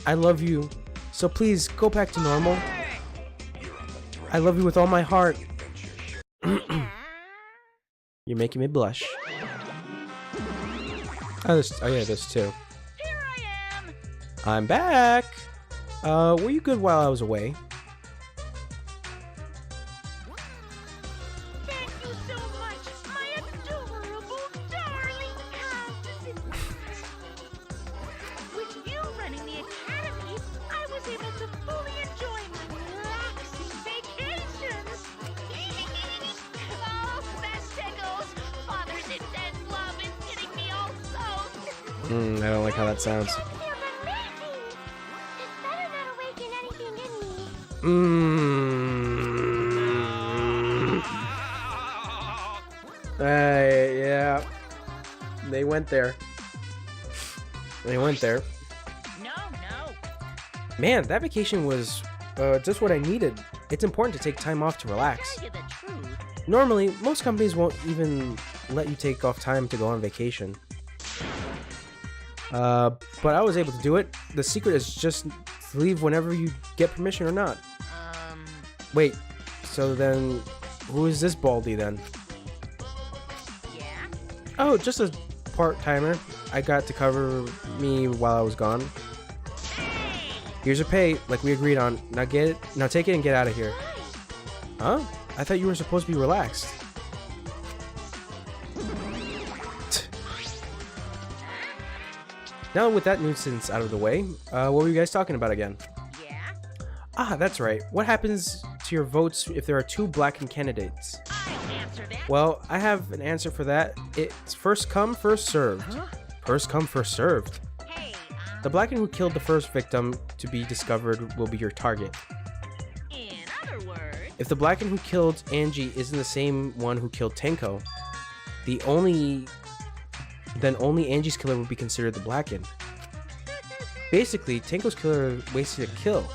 I love you. So please, go back to normal. I love you with all my heart. You're making me blush. Oh yeah, there's two. Here I am. I'm back. Were you good while I was away? Thank you so much, my adorable, darling countess. With you running the academy, I was able to fully enjoy my relaxing vacations. Oh, that tickles. Father's intense love is getting me all soaked. I don't like how that sounds. That feels amazing. This better not awaken anything in me. Yeah. They went there. They went there. No. Man, that vacation was just what I needed. It's important to take time off to relax. Tell you the truth. Normally, most companies won't even let you take off time to go on vacation. But I was able to do it. The secret is just leave whenever you get permission or not. Wait, so then who is this Baldy then? Yeah? Oh, just a part-timer. I got to cover me while I was gone. Here's your pay, like we agreed on. Now take it and get out of here. Huh? I thought you were supposed to be relaxed. Now with that nuisance out of the way, what were you guys talking about again? Yeah? Ah, that's right. What happens to your votes if there are two blackened candidates? I answered it. Well, I have an answer for that. It's first come, first served. Huh? First come, first served. Hey, The blackened who killed the first victim to be discovered will be your target. in other words, If the blackened who killed Angie isn't the same one who killed Tenko, then only Angie's killer would be considered the blackened. Basically, Tenko's killer wasted a kill,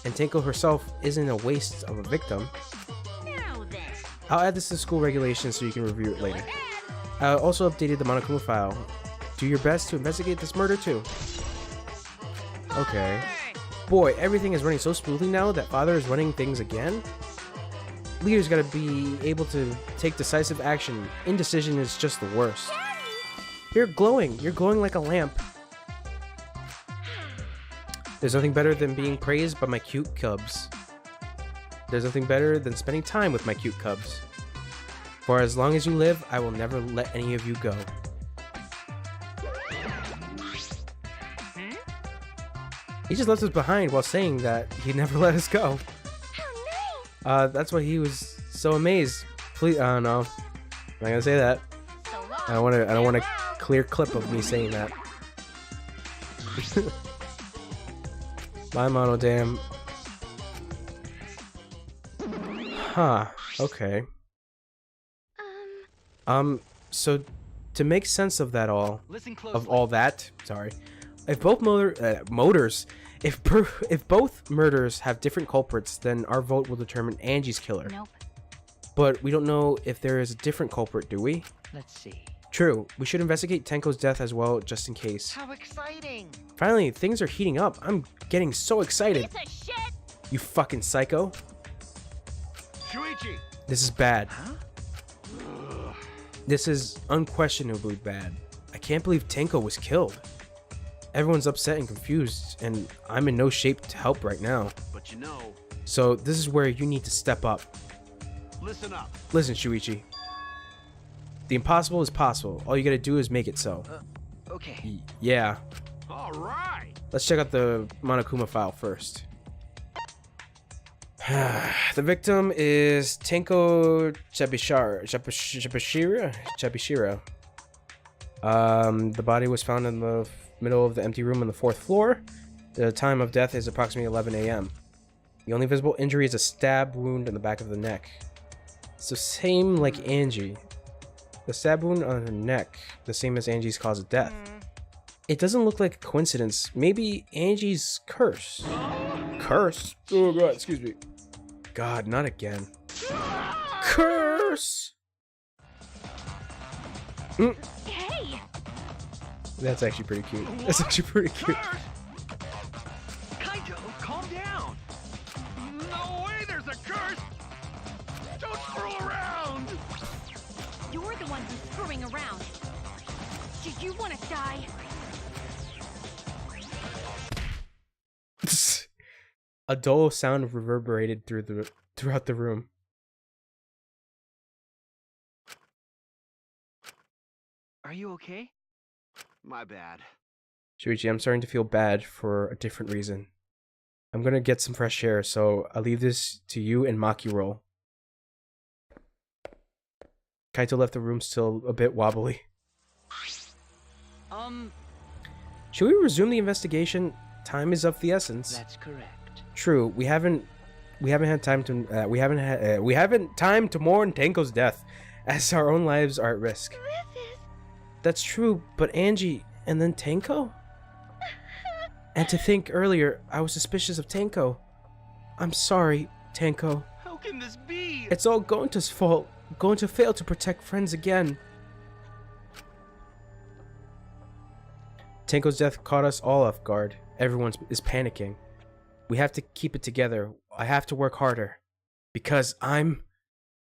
and Tenko herself isn't a waste of a victim. now then. I'll add this to school regulations so you can review it later. I also updated the Monokuma file. Do your best to investigate this murder too. Okay. Boy, everything is running so smoothly now that Father is running things again. Leaders gotta be able to take decisive action. Indecision is just the worst. You're glowing like a lamp. There's nothing better than being praised by my cute cubs. There's nothing better than spending time with my cute cubs. For as long as you live, I will never let any of you go. He just left us behind while saying that he'd never let us go. How nice. That's why he was so amazed. Please, no, I'm not gonna say that. So long. I don't want a Farewell. clear clip of me saying that. Bye, Monodam. Huh. Okay. So to make sense of that all, Listen closely. sorry, if both if both murders have different culprits, then our vote will determine Angie's killer. Nope. But we don't know if there is a different culprit, do we? Let's see. True. We should investigate Tenko's death as well, just in case. How exciting! Finally, things are heating up. I'm getting so excited. Piece of shit. You fucking psycho. Shuichi! This is bad. Huh? This is unquestionably bad. I can't believe Tenko was killed. Everyone's upset and confused, and I'm in no shape to help right now. But you know, So this is where you need to step up. listen up. Listen, Shuichi. The impossible is possible. All you gotta do is make it so. Okay. Yeah. All right. Let's check out the Monokuma file first. The victim is Tenko Chabishira. The body was found in the middle of the empty room on the 4th floor. The time of death is approximately 11 a.m. The only visible injury is a stab wound in the back of the neck. It's the same like Angie. The stab wound on her neck, the same as Angie's cause of death. It doesn't look like a coincidence. Maybe Angie's curse. Curse? Oh god, excuse me. God, not again. Curse! Hey! That's actually pretty cute. That's actually pretty cute. Kaito, calm down. No way there's a curse. Don't screw around. You're the one who's screwing around. Do you want to die? A dull sound reverberated throughout the room. Are you okay? My bad. Shuichi, I'm starting to feel bad for a different reason. I'm gonna get some fresh air, so I'll leave this to you and Maki roll. Kaito left the room still a bit wobbly. Should we resume the investigation? Time is of the essence. That's correct. True, we haven't had time to time to mourn Tenko's death, as our own lives are at risk. That's true, but Angie and then Tenko? And to think earlier, I was suspicious of Tenko. I'm sorry, Tenko. How can this be? It's all Gonta's fault. Gonta failed to protect friends again. Tenko's death caught us all off guard. Everyone is panicking. We have to keep it together. I have to work harder. Because I'm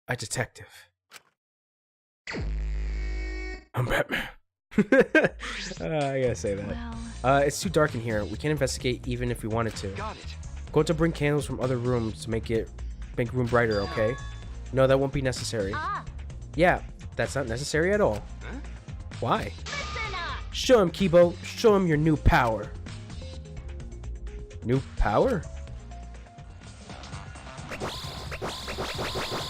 a detective. I'm Batman. I gotta say that. Well, It's too dark in here. We can't investigate even if we wanted to. Got it. Go to bring candles from other rooms to make room brighter, okay? No, that won't be necessary. Yeah, that's not necessary at all. Huh? Why? listen up! Show him, Kibo. Show him your new power. New power?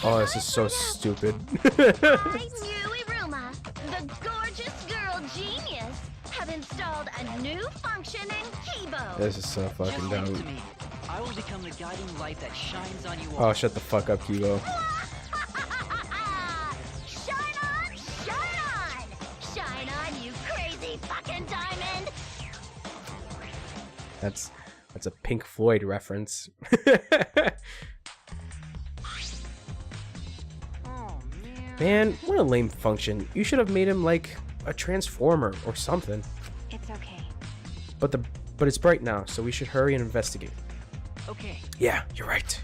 Oh, this is so stupid. I, New Iruma, the gorgeous girl genius, have installed a new function in Kibo. This is so fucking Just leave it to dumb. me. I will become the guiding light that shines on you all. Oh, shut the fuck up, Kibo. Shine on, shine on! Shine on, you crazy fucking diamond! That's a Pink Floyd reference. Oh, man. Man, what a lame function. You should have made him like a transformer or something. It's okay. But it's bright now, so we should hurry and investigate. Okay. Yeah, you're right.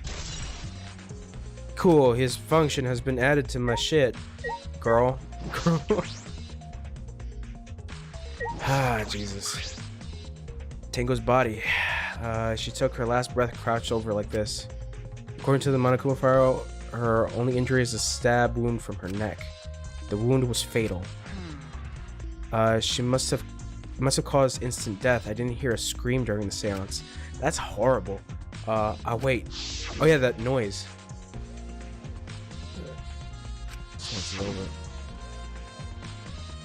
Cool, his function has been added to my shit. Girl. Ah, Jesus. Tengo's body. She took her last breath crouched over like this. According to the Monokuma file, her only injury is a stab wound from her neck. The wound was fatal. She must have caused instant death. I didn't hear a scream during the seance. That's horrible. Wait. Oh yeah, that noise. That's over.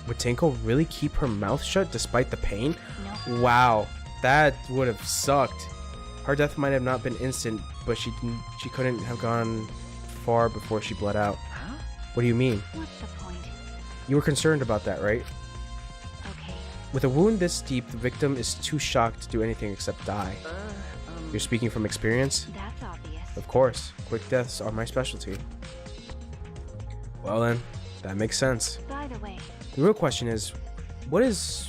Would Tenko really keep her mouth shut despite the pain? No. Wow, that would have sucked. Her death might have not been instant, but she couldn't have gone far before she bled out. Huh? What do you mean? What's the point? You were concerned about that, right? Okay. With a wound this deep, the victim is too shocked to do anything except die. You're speaking from experience? That's obvious. Of course. Quick deaths are my specialty. Well then, that makes sense. By the way, The real question is, what was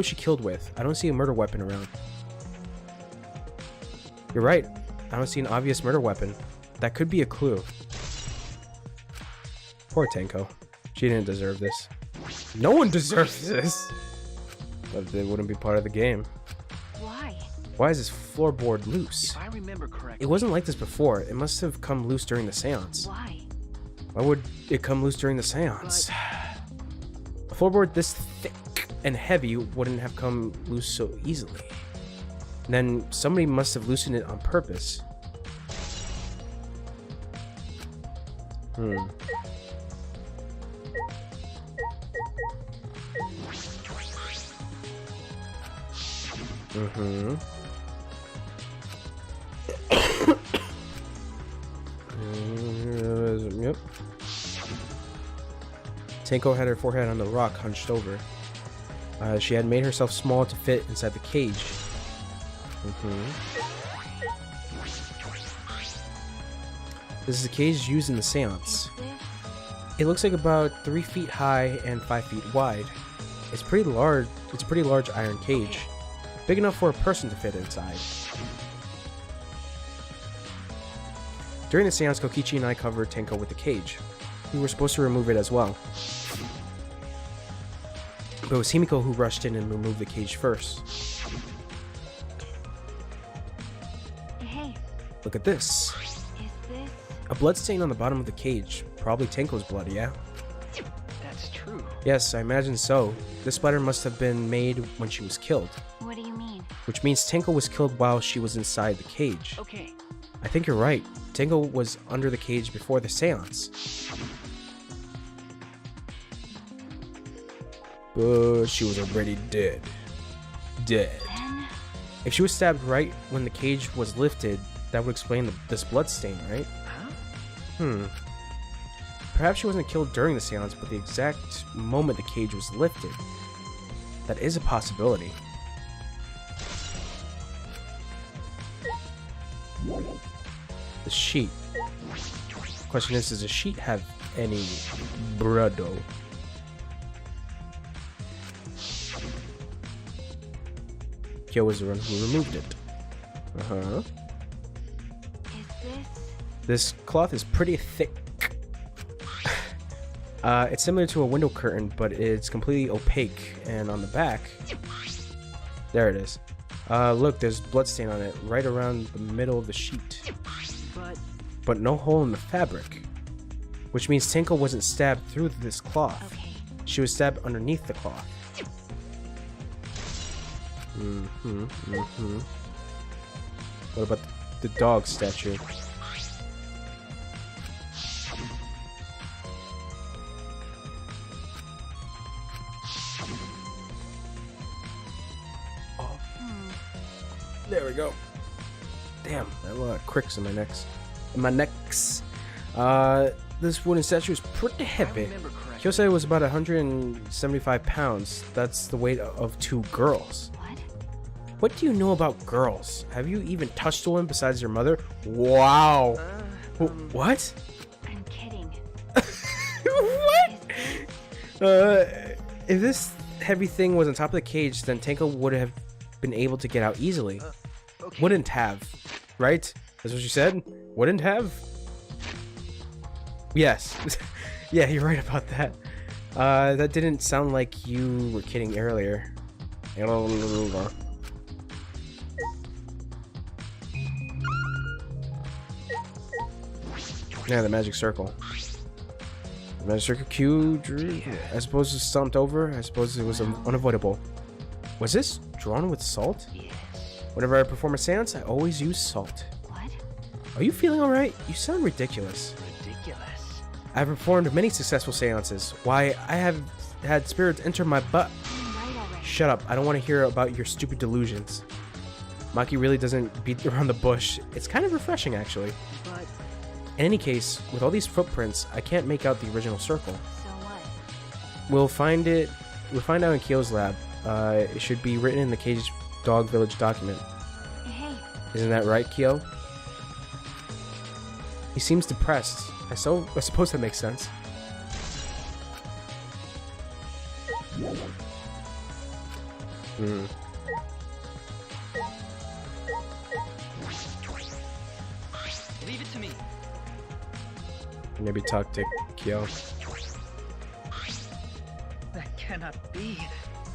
she killed with? I don't see a murder weapon around. You're right. I don't see an obvious murder weapon. That could be a clue. Poor Tenko. She didn't deserve this. No one deserves this! But they wouldn't be part of the game. why? Why is this floorboard loose? If I remember correctly, It wasn't like this before. It must have come loose during the seance. Why? Why would it come loose during the seance? A floorboard this thick and heavy wouldn't have come loose so easily. And then somebody must have loosened it on purpose. Yep. Tenko had her forehead on the rock hunched over. She had made herself small to fit inside the cage. This is the cage used in the seance. It looks like about 3 feet high and 5 feet wide. It's pretty large. It's a pretty large iron cage, big enough for a person to fit inside. During the seance, Kokichi and I covered Tenko with the cage. We were supposed to remove it as well, but it was Himiko who rushed in and removed the cage first. Hey, Look at this. is this? A blood stain on the bottom of the cage. Probably Tenko's blood, yeah? that's true. Yes, I imagine so. This splatter must have been made when she was killed, What do you mean? which means Tenko was killed while she was inside the cage. Okay, I think you're right. Tenko was under the cage before the seance. But she was already dead. Dead. Then If she was stabbed right when the cage was lifted, that would explain this blood stain, right? huh? Perhaps she wasn't killed during the seance, but the exact moment the cage was lifted. That is a possibility. The sheet. Question is, does the sheet have any brado? Kyo was the one who removed it. is this? This cloth is pretty thick. It's similar to a window curtain, but it's completely opaque. And on the back, there it is. Look, there's bloodstain on it, right around the middle of the sheet. But no hole in the fabric. Which means Tenko wasn't stabbed through this cloth. Okay. She was stabbed underneath the cloth. What about the dog statue? There we go. Damn, I have a lot of cricks in my necks. This wooden statue is pretty heavy. remember correctly. Kyo said it was about 175 pounds. That's the weight of 2 girls. What? What do you know about girls? Have you even touched one besides your mother? Wow. What? I'm kidding. What? If this heavy thing was on top of the cage, then Tenko would have been able to get out easily. Okay. Wouldn't have, right? That's what you said? Wouldn't have? Yes. Yeah, you're right about that. That didn't sound like you were kidding earlier. Yeah, the magic circle. The magic circle Q drew. I suppose it stomped over. I suppose it was unavoidable. Was this drawn with salt? Yes. Whenever I perform a seance, I always use salt. What? Are you feeling alright? You sound ridiculous. Ridiculous. I've performed many successful seances. Why, I have had spirits enter my butt. I'm right already. Shut up, I don't want to hear about your stupid delusions. Maki really doesn't beat around the bush. It's kind of refreshing, actually. But In any case, with all these footprints, I can't make out the original circle. So what? We'll find out in Kyo's lab. It should be written in the Cage Dog Village document. Hey, Isn't that right, Kyo? He seems depressed. I suppose that makes sense. leave it to me. Maybe talk to Kyo. That cannot be.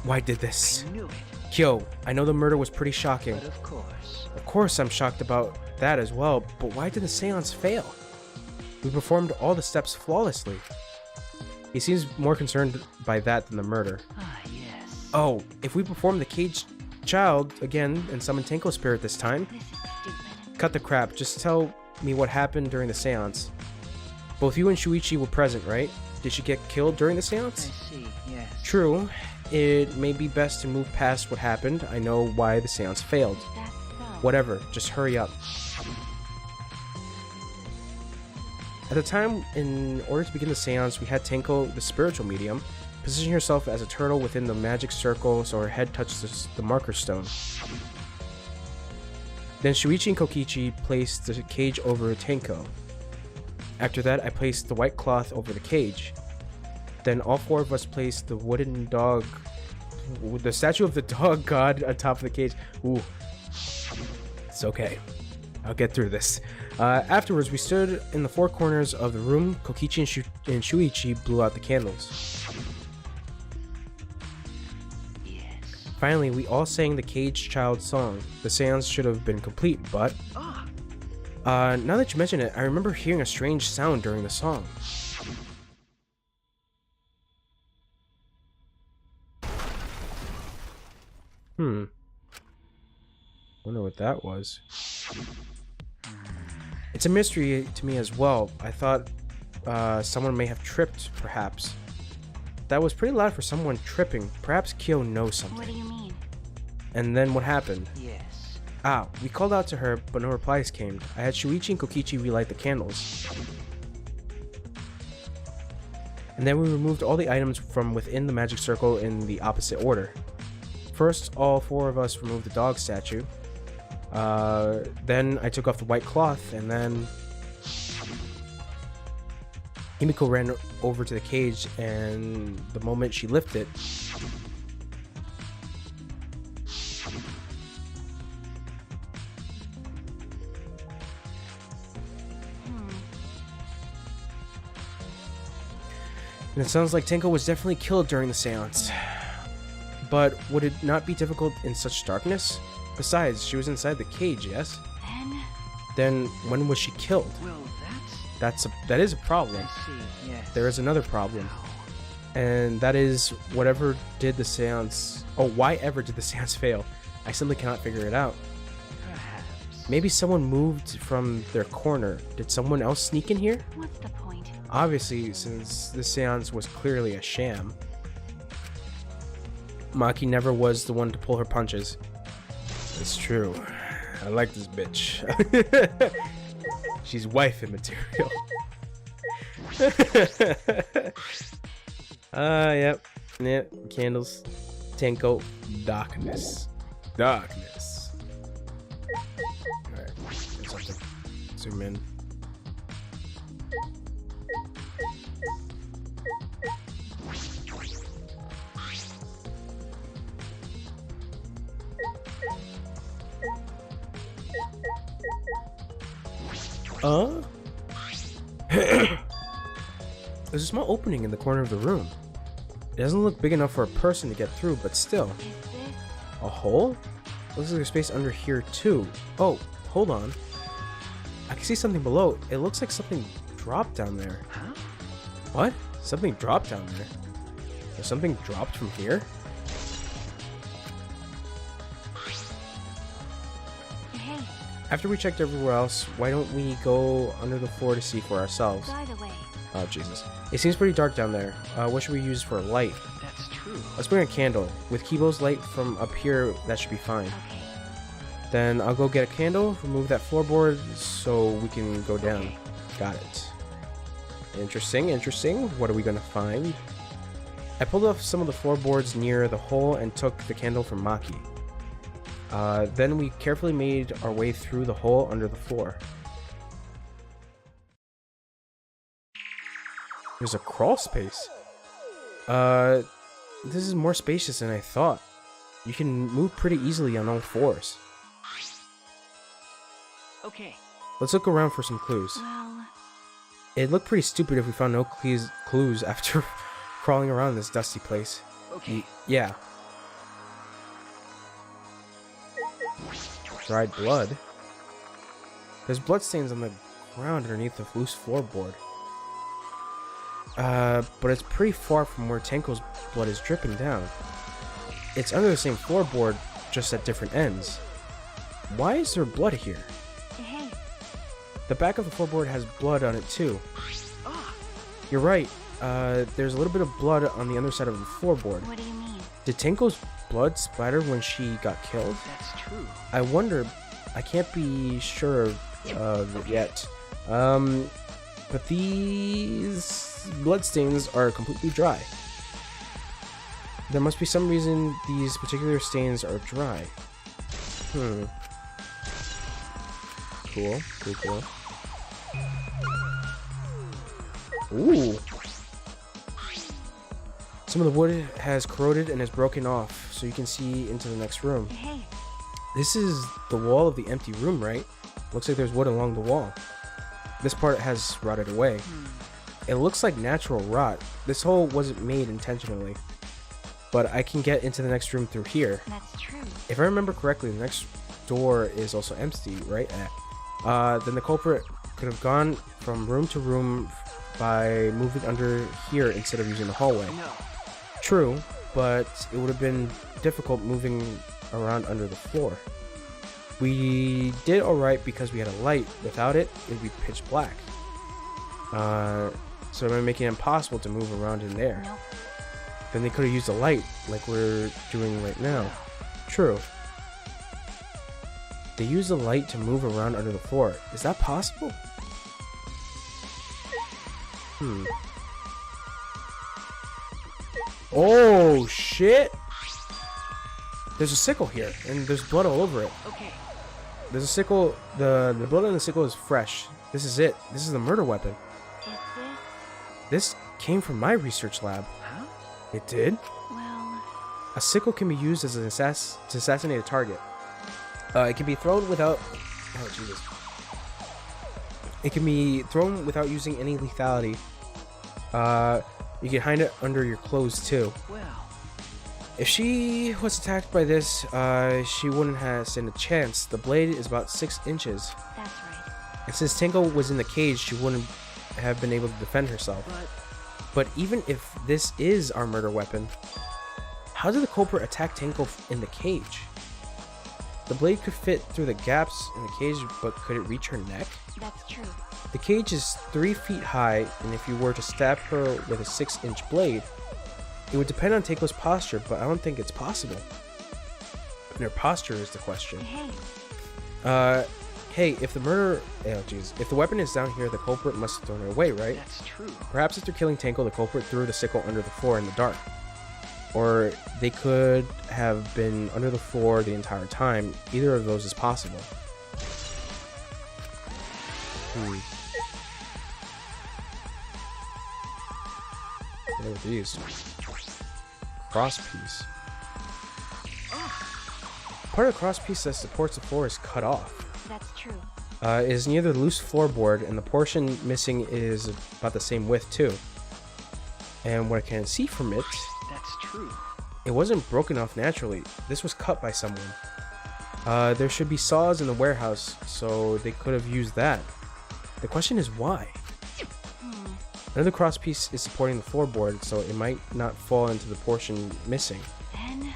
Why did this? I knew it. Kyo, I know the murder was pretty shocking. But of course. Of course I'm shocked about that as well, but why did the seance fail? We performed all the steps flawlessly. He seems more concerned by that than the murder. Ah, yes. Oh, if we perform the caged child again and summon Tenko's spirit this time? This is stupid. Cut the crap, just tell me what happened during the seance. Both you and Shuichi were present, right? Did she get killed during the I seance? see, yes. True. It may be best to move past what happened. I know why the seance failed. That's so. Whatever, just hurry up. At the time, in order to begin the seance, we had Tenko, the spiritual medium, position herself as a turtle within the magic circle so her head touched the marker stone. Then Shuichi and Kokichi placed the cage over Tenko. After that, I placed the white cloth over the cage. Then all four of us placed the wooden dog, the statue of the dog god atop of the cage. Ooh. It's okay. I'll get through this. Afterwards, we stood in the four corners of the room. Kokichi and Shuichi blew out the candles. Yes. Finally, we all sang the caged child song. The seance should have been complete, but... now that you mention it, I remember hearing a strange sound during the song. Wonder what that was. It's a mystery to me as well. I thought someone may have tripped, perhaps. That was pretty loud for someone tripping. Perhaps Kyo knows something. What do you mean? And then what happened? Yes. Ah, we called out to her, but no replies came. I had Shuichi and Kokichi relight the candles. And then we removed all the items from within the magic circle in the opposite order. First, all four of us removed the dog statue. Then I took off the white cloth, and then Himiko ran over to the cage, and the moment she lifted it, and it sounds like Tenko was definitely killed during the seance. But would it not be difficult in such darkness? Besides, she was inside the cage, yes? Then when was she killed? Well, That is a problem. I see, yes. There is another problem. And that is whatever did the seance... Oh, why ever did the seance fail? I simply cannot figure it out. Perhaps. Maybe someone moved from their corner. Did someone else sneak in here? What's the point? Obviously, since the seance was clearly a sham. Maki never was the one to pull her punches. It's true. I like this bitch. She's waifu material. Yep. Candles. Tenko. Darkness. Darkness. Alright. There's something. Zoom in. There's a small opening in the corner of the room. It doesn't look big enough for a person to get through, but still. Is this? A hole? Looks like there's space under here too. Oh, hold on. I can see something below. It looks like something dropped down there. Huh? What? Something dropped down there? There's something dropped from here? Hey, After we checked everywhere else, why don't we go under the floor to see for ourselves? by the way, Oh, Jesus. It seems pretty dark down there. What should we use for a light? That's true. Let's bring a candle. With Kibo's light from up here, that should be fine. okay. Then I'll go get a candle, remove that floorboard so we can go down. Okay. Got it. Interesting, interesting. What are we gonna find? I pulled off some of the floorboards near the hole and took the candle from Maki. Then we carefully made our way through the hole under the floor. There's a crawl space. This is more spacious than I thought. You can move pretty easily on all fours. Okay. Let's look around for some clues. Well, It'd look pretty stupid if we found no clues after crawling around this dusty place. Okay. Yeah. dried blood. There's bloodstains on the ground underneath the loose floorboard. But it's pretty far from where Tenko's blood is dripping down. It's under the same floorboard, just at different ends. Why is there blood here? Hey. The back of the floorboard has blood on it too. You're right. There's a little bit of blood on the underside of the floorboard. What do you mean? Did Tenko's blood splatter when she got killed? That's true. I wonder. I can't be sure of it yet. But these bloodstains are completely dry. There must be some reason these particular stains are dry. Cool. Ooh. Some of the wood has corroded and is broken off, so you can see into the next room. Hey. This is the wall of the empty room, right? Looks like there's wood along the wall. This part has rotted away. It looks like natural rot. This hole wasn't made intentionally. But I can get into the next room through here. That's true. If I remember correctly, the next door is also empty, right? Then the culprit could have gone from room to room by moving under here instead of using the hallway. No. True, but it would have been difficult moving around under the floor. We did alright because we had a light. Without it, it would be pitch black. So it would make it impossible to move around in there. Nope. Then they could have used a light like we're doing right now. True. They used a light to move around under the floor. Is that possible? Oh shit! There's a sickle here, and there's blood all over it. Okay. There's a sickle. The blood on the sickle is fresh. This is it. This is the murder weapon. Is This came from my research lab. Huh? It did? well, A sickle can be used as an to assassinate a target. It can be thrown without... Oh, Jesus. It can be thrown without using any lethality. You can hide it under your clothes, too. Well, If she was attacked by this, she wouldn't have stood a chance. The blade is about 6 inches. that's right. And since Tenko was in the cage, she wouldn't have been able to defend herself. But even if this is our murder weapon, how did the culprit attack Tenko in the cage? The blade could fit through the gaps in the cage, but could it reach her neck? That's true. The cage is 3 feet high, and if you were to stab her with a 6-inch blade, it would depend on Tenko's posture, but I don't think it's possible. And her posture is the question. Hey. Hey, if the murder... Oh, jeez. If the weapon is down here, the culprit must have thrown it away, right? that's true. Perhaps after killing Tenko, the culprit threw the sickle under the floor in the dark. Or they could have been under the floor the entire time. Either of those is possible. What are these? Cross piece. Part of the cross piece that supports the floor is cut off. That's true. It is near the loose floorboard, and the portion missing is about the same width too. And what I can see from it, That's true. it wasn't broken off naturally. This was cut by someone. There should be saws in the warehouse, so they could have used that. The question is why? Another cross piece is supporting the floorboard, so it might not fall into the portion missing. Then,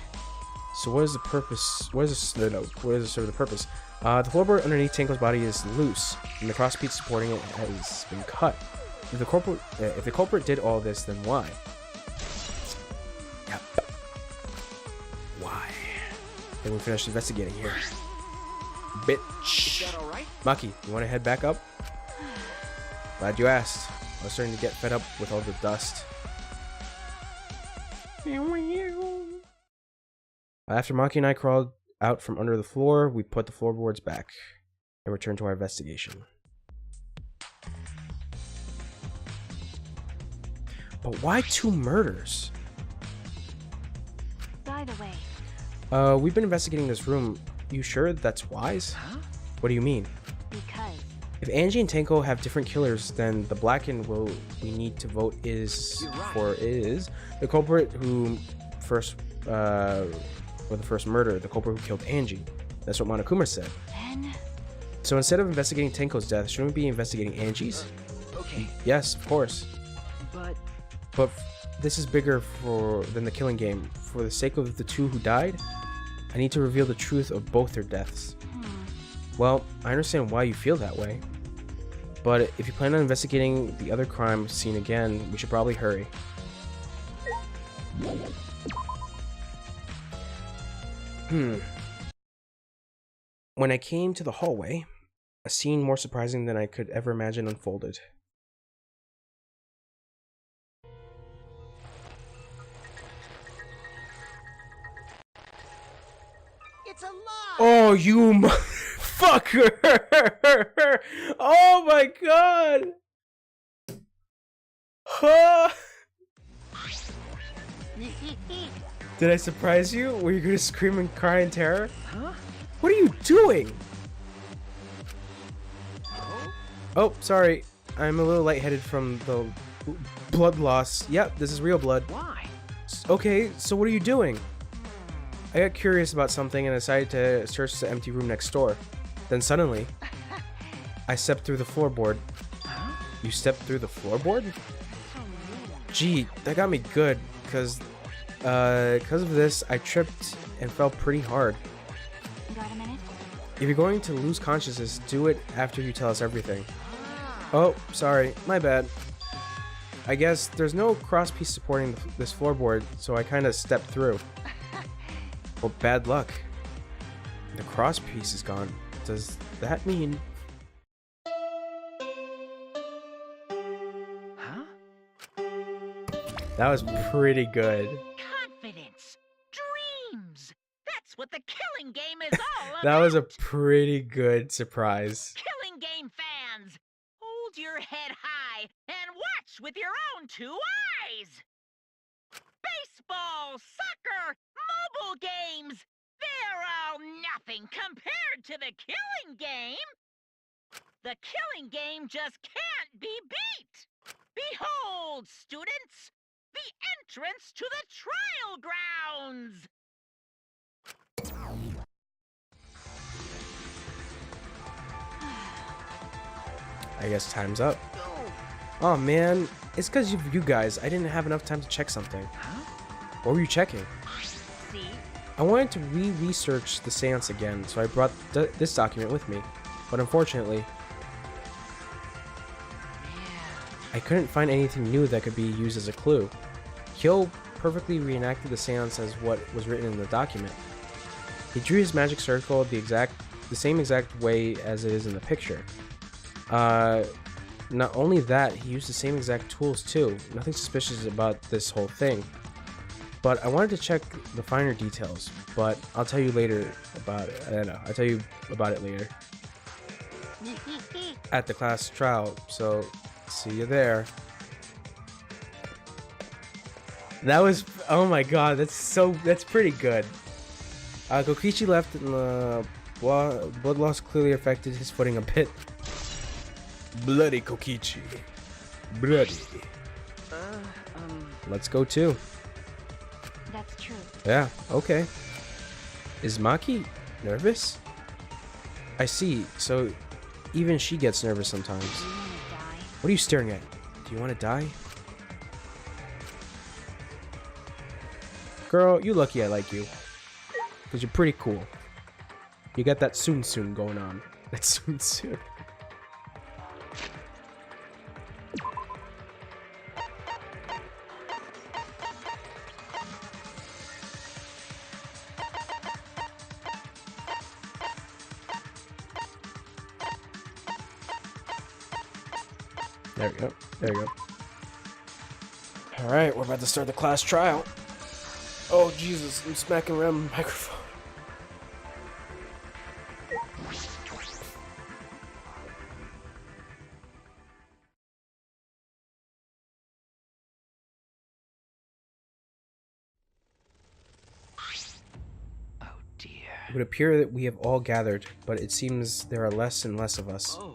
So what is the purpose? What is this? No, what is serve the purpose? The floorboard underneath Tenko's body is loose, and the cross piece supporting it has been cut. If the culprit did all this, then why? Yep. Why? Then we finished investigating here. Bitch. Is that alright? Maki, you want to head back up? Glad you asked. I was starting to get fed up with all the dust. After Maki and I crawled out from under the floor, we put the floorboards back and returned to our investigation. But why 2 murders? by the way, We've been investigating this room. You sure that's wise? Huh? What do you mean? because If Angie and Tenko have different killers, then the blackened will we need to vote is You're right. for is the culprit who first for the first murder, the culprit who killed Angie. That's what Monokuma said. Then? So instead of investigating Tenko's death, shouldn't we be investigating Angie's? Okay, Yes, of course. but But this is bigger than the killing game. For the sake of the two who died, I need to reveal the truth of both their deaths. Well, I understand why you feel that way. But if you plan on investigating the other crime scene again, we should probably hurry. When I came to the hallway, a scene more surprising than I could ever imagine unfolded. It's a lie! Oh, you motherfucker! Oh my god! Huh? Did I surprise you? Were you gonna scream and cry in terror? huh? What are you doing? Oh, sorry. I'm a little lightheaded from the blood loss. Yep, this is real blood. Why? Okay, so what are you doing? I got curious about something and decided to search the empty room next door. Then suddenly, I stepped through the floorboard. Huh? You stepped through the floorboard? Gee, that got me good, because of this, I tripped and fell pretty hard. Got a minute? If you're going to lose consciousness, do it after you tell us everything. Oh, sorry, my bad. I guess there's no cross piece supporting this floorboard, so I kind of stepped through. Well, bad luck. The cross piece is gone. Does that mean... Huh? That was pretty good. Confidence! Dreams! That's what the killing game is all about! That was a pretty good surprise. Killing game fans! Hold your head high and watch with your own two eyes! Baseball, soccer, mobile games! They're all nothing compared to the killing game! The killing game just can't be beat! Behold, students, the entrance to the trial grounds! I guess time's up. Oh man, it's because of you guys. I didn't have enough time to check something. Huh? What were you checking? See? I wanted to research the seance again, so I brought this document with me. But unfortunately, I couldn't find anything new that could be used as a clue. Kyo perfectly reenacted the seance as what was written in the document. He drew his magic circle the same exact way as it is in the picture. Not only that, he used the same exact tools too. Nothing suspicious about this whole thing. But I wanted to check the finer details, but I'll tell you later about it. I don't know. I'll tell you about it later. At the class trial, so see you there. That was, oh my god, that's pretty good. Kokichi left and the blood loss clearly affected his footing a bit. Bloody Kokichi. Bloody. Let's go too. That's true. Yeah, okay. Is Maki nervous? I see, so even she gets nervous sometimes. Do you wanna die? What are you staring at? Do you want to die? Girl, you lucky I like you. Because you're pretty cool. You got that soon going on. That soon. There we go. There we go. Alright, we're about to start the class trial. Oh, Jesus, I'm smacking around my microphone. Oh dear. It would appear that we have all gathered, but it seems there are less and less of us. Oh.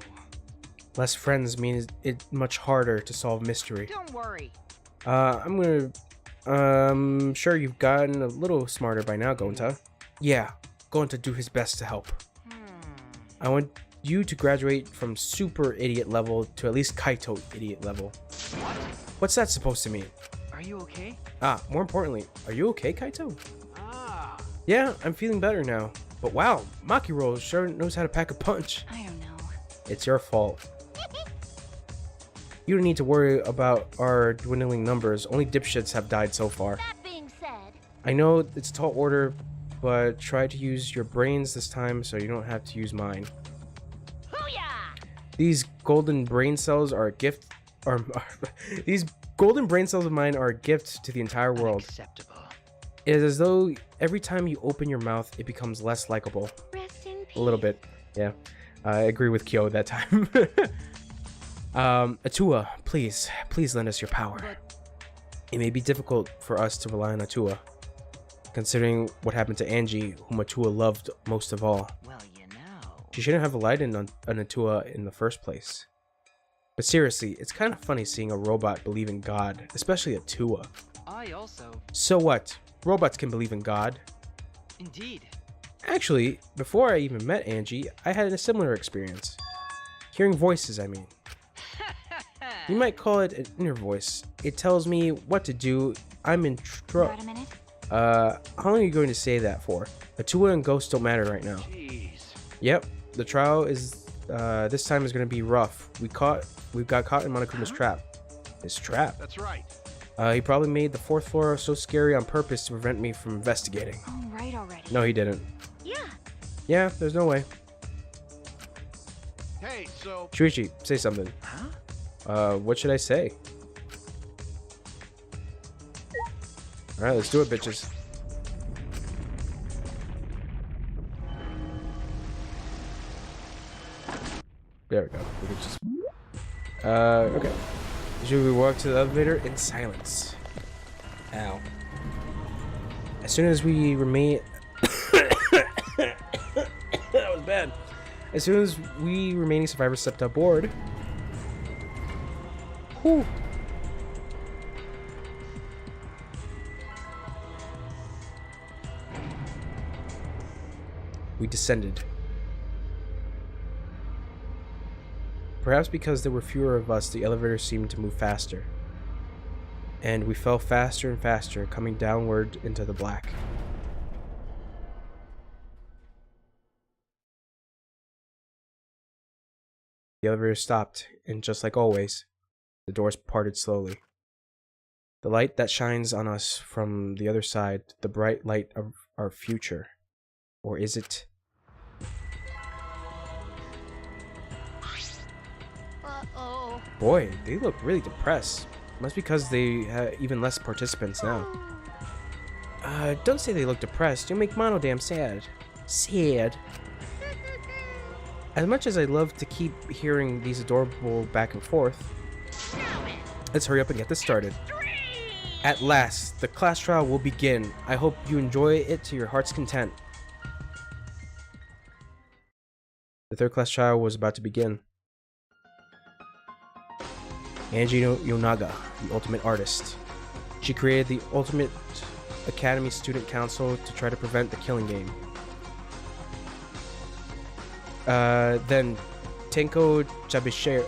Less friends means it much harder to solve mystery. Don't worry. I'm sure you've gotten a little smarter by now, Gonta. Yeah, going to do his best to help. I want you to graduate from super idiot level to at least Kaito idiot level. What? What's that supposed to mean? Are you okay? More importantly, are you okay, Kaito? Ah. Yeah, I'm feeling better now. But wow, Makiro sure knows how to pack a punch. I don't know. It's your fault. You don't need to worry about our dwindling numbers. Only dipshits have died so far. That being said, I know it's a tall order, but try to use your brains this time so you don't have to use mine. Hoo-yah! These golden brain cells are a gift. These golden brain cells of mine are a gift to the entire world. Unacceptable. It is as though every time you open your mouth, it becomes less likable. rest in peace. A little bit, yeah. I agree with Kyo that time. Atua, please lend us your power. It may be difficult for us to rely on Atua, considering what happened to Angie, whom Atua loved most of all. Well, you know. She shouldn't have relied on Atua in the first place. But seriously, it's kind of funny seeing a robot believe in God, especially Atua. I also. So what? Robots can believe in God. Indeed. Actually, before I even met Angie, I had a similar experience. Hearing voices, I mean. You might call it an inner voice. It tells me what to do. I'm in trouble. Got a minute? How long are you going to say that for? Atua and Ghost don't matter right now. Jeez. Yep, the trial is, this time is going to be rough. We've got caught in Monokuma's trap. His trap? That's right. He probably made the 4th floor so scary on purpose to prevent me from investigating. All right already. No, he didn't. Yeah. Yeah, there's no way. Hey, so Shuichi, say something. Huh? What should I say? Alright, let's do it, bitches. There we go. We can just... okay. Should we walk to the elevator in silence? Ow. As soon as we remain... That was bad. As soon as we remaining survivors stepped aboard... Whew. We descended. Perhaps because there were fewer of us, the elevator seemed to move faster. And we fell faster and faster, coming downward into the black. The elevator stopped, and just like always, the doors parted slowly. The light that shines on us from the other side, the bright light of our future. Or is it? Uh-oh. Boy, they look really depressed. Must be because they have even less participants now. Don't say they look depressed. You'll make Mono damn sad. Sad. As much as I love to keep hearing these adorable back and forth, let's hurry up and get this started. At last, the class trial will begin. I hope you enjoy it to your heart's content. The third class trial was about to begin. Angie Yonaga, the ultimate artist. She created the Ultimate Academy Student Council to try to prevent the killing game. Then Tenko Chabashira.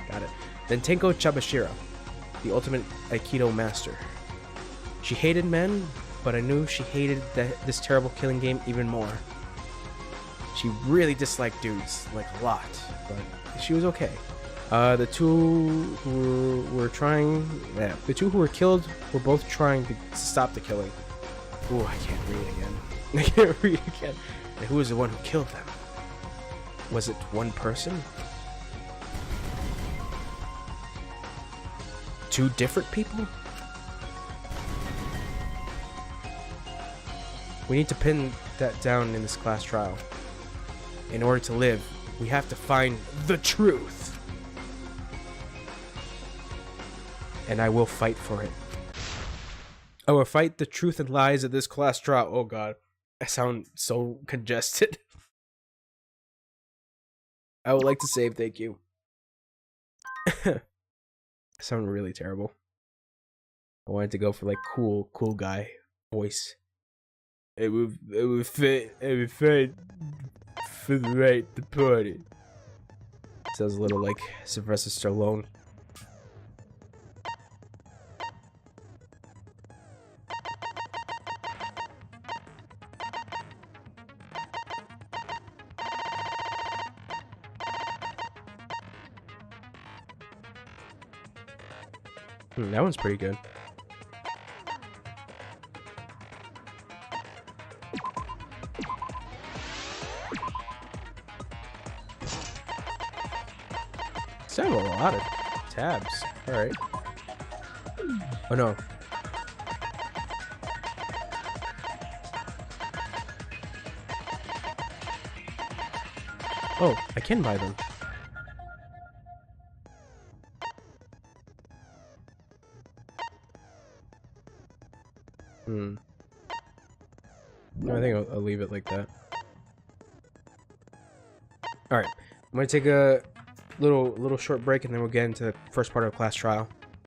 Got it. Then Tenko Chabashira, the ultimate Aikido master. She hated men, but I knew she hated this terrible killing game even more. She really disliked dudes, like a lot, but she was okay. The two who were killed were both trying to stop the killing. Ooh, I can't read again. I can't read again. And who was the one who killed them? Was it one person? Two different people? We need to pin that down in this class trial. In order to live, we have to find the truth. And I will fight for it. I will fight the truth and lies of this class trial. Oh god, I sound so congested. I would like to save, thank you. I sound really terrible. I wanted to go for like cool guy voice. It would fit for the right to party. Sounds a little like Sylvester Stallone. That one's pretty good. Still have a lot of tabs. Alright. Oh no. Oh, I can buy them. No, I think I'll leave it like that. Alright. I'm gonna take a little short break and then we'll get into the first part of the class trial.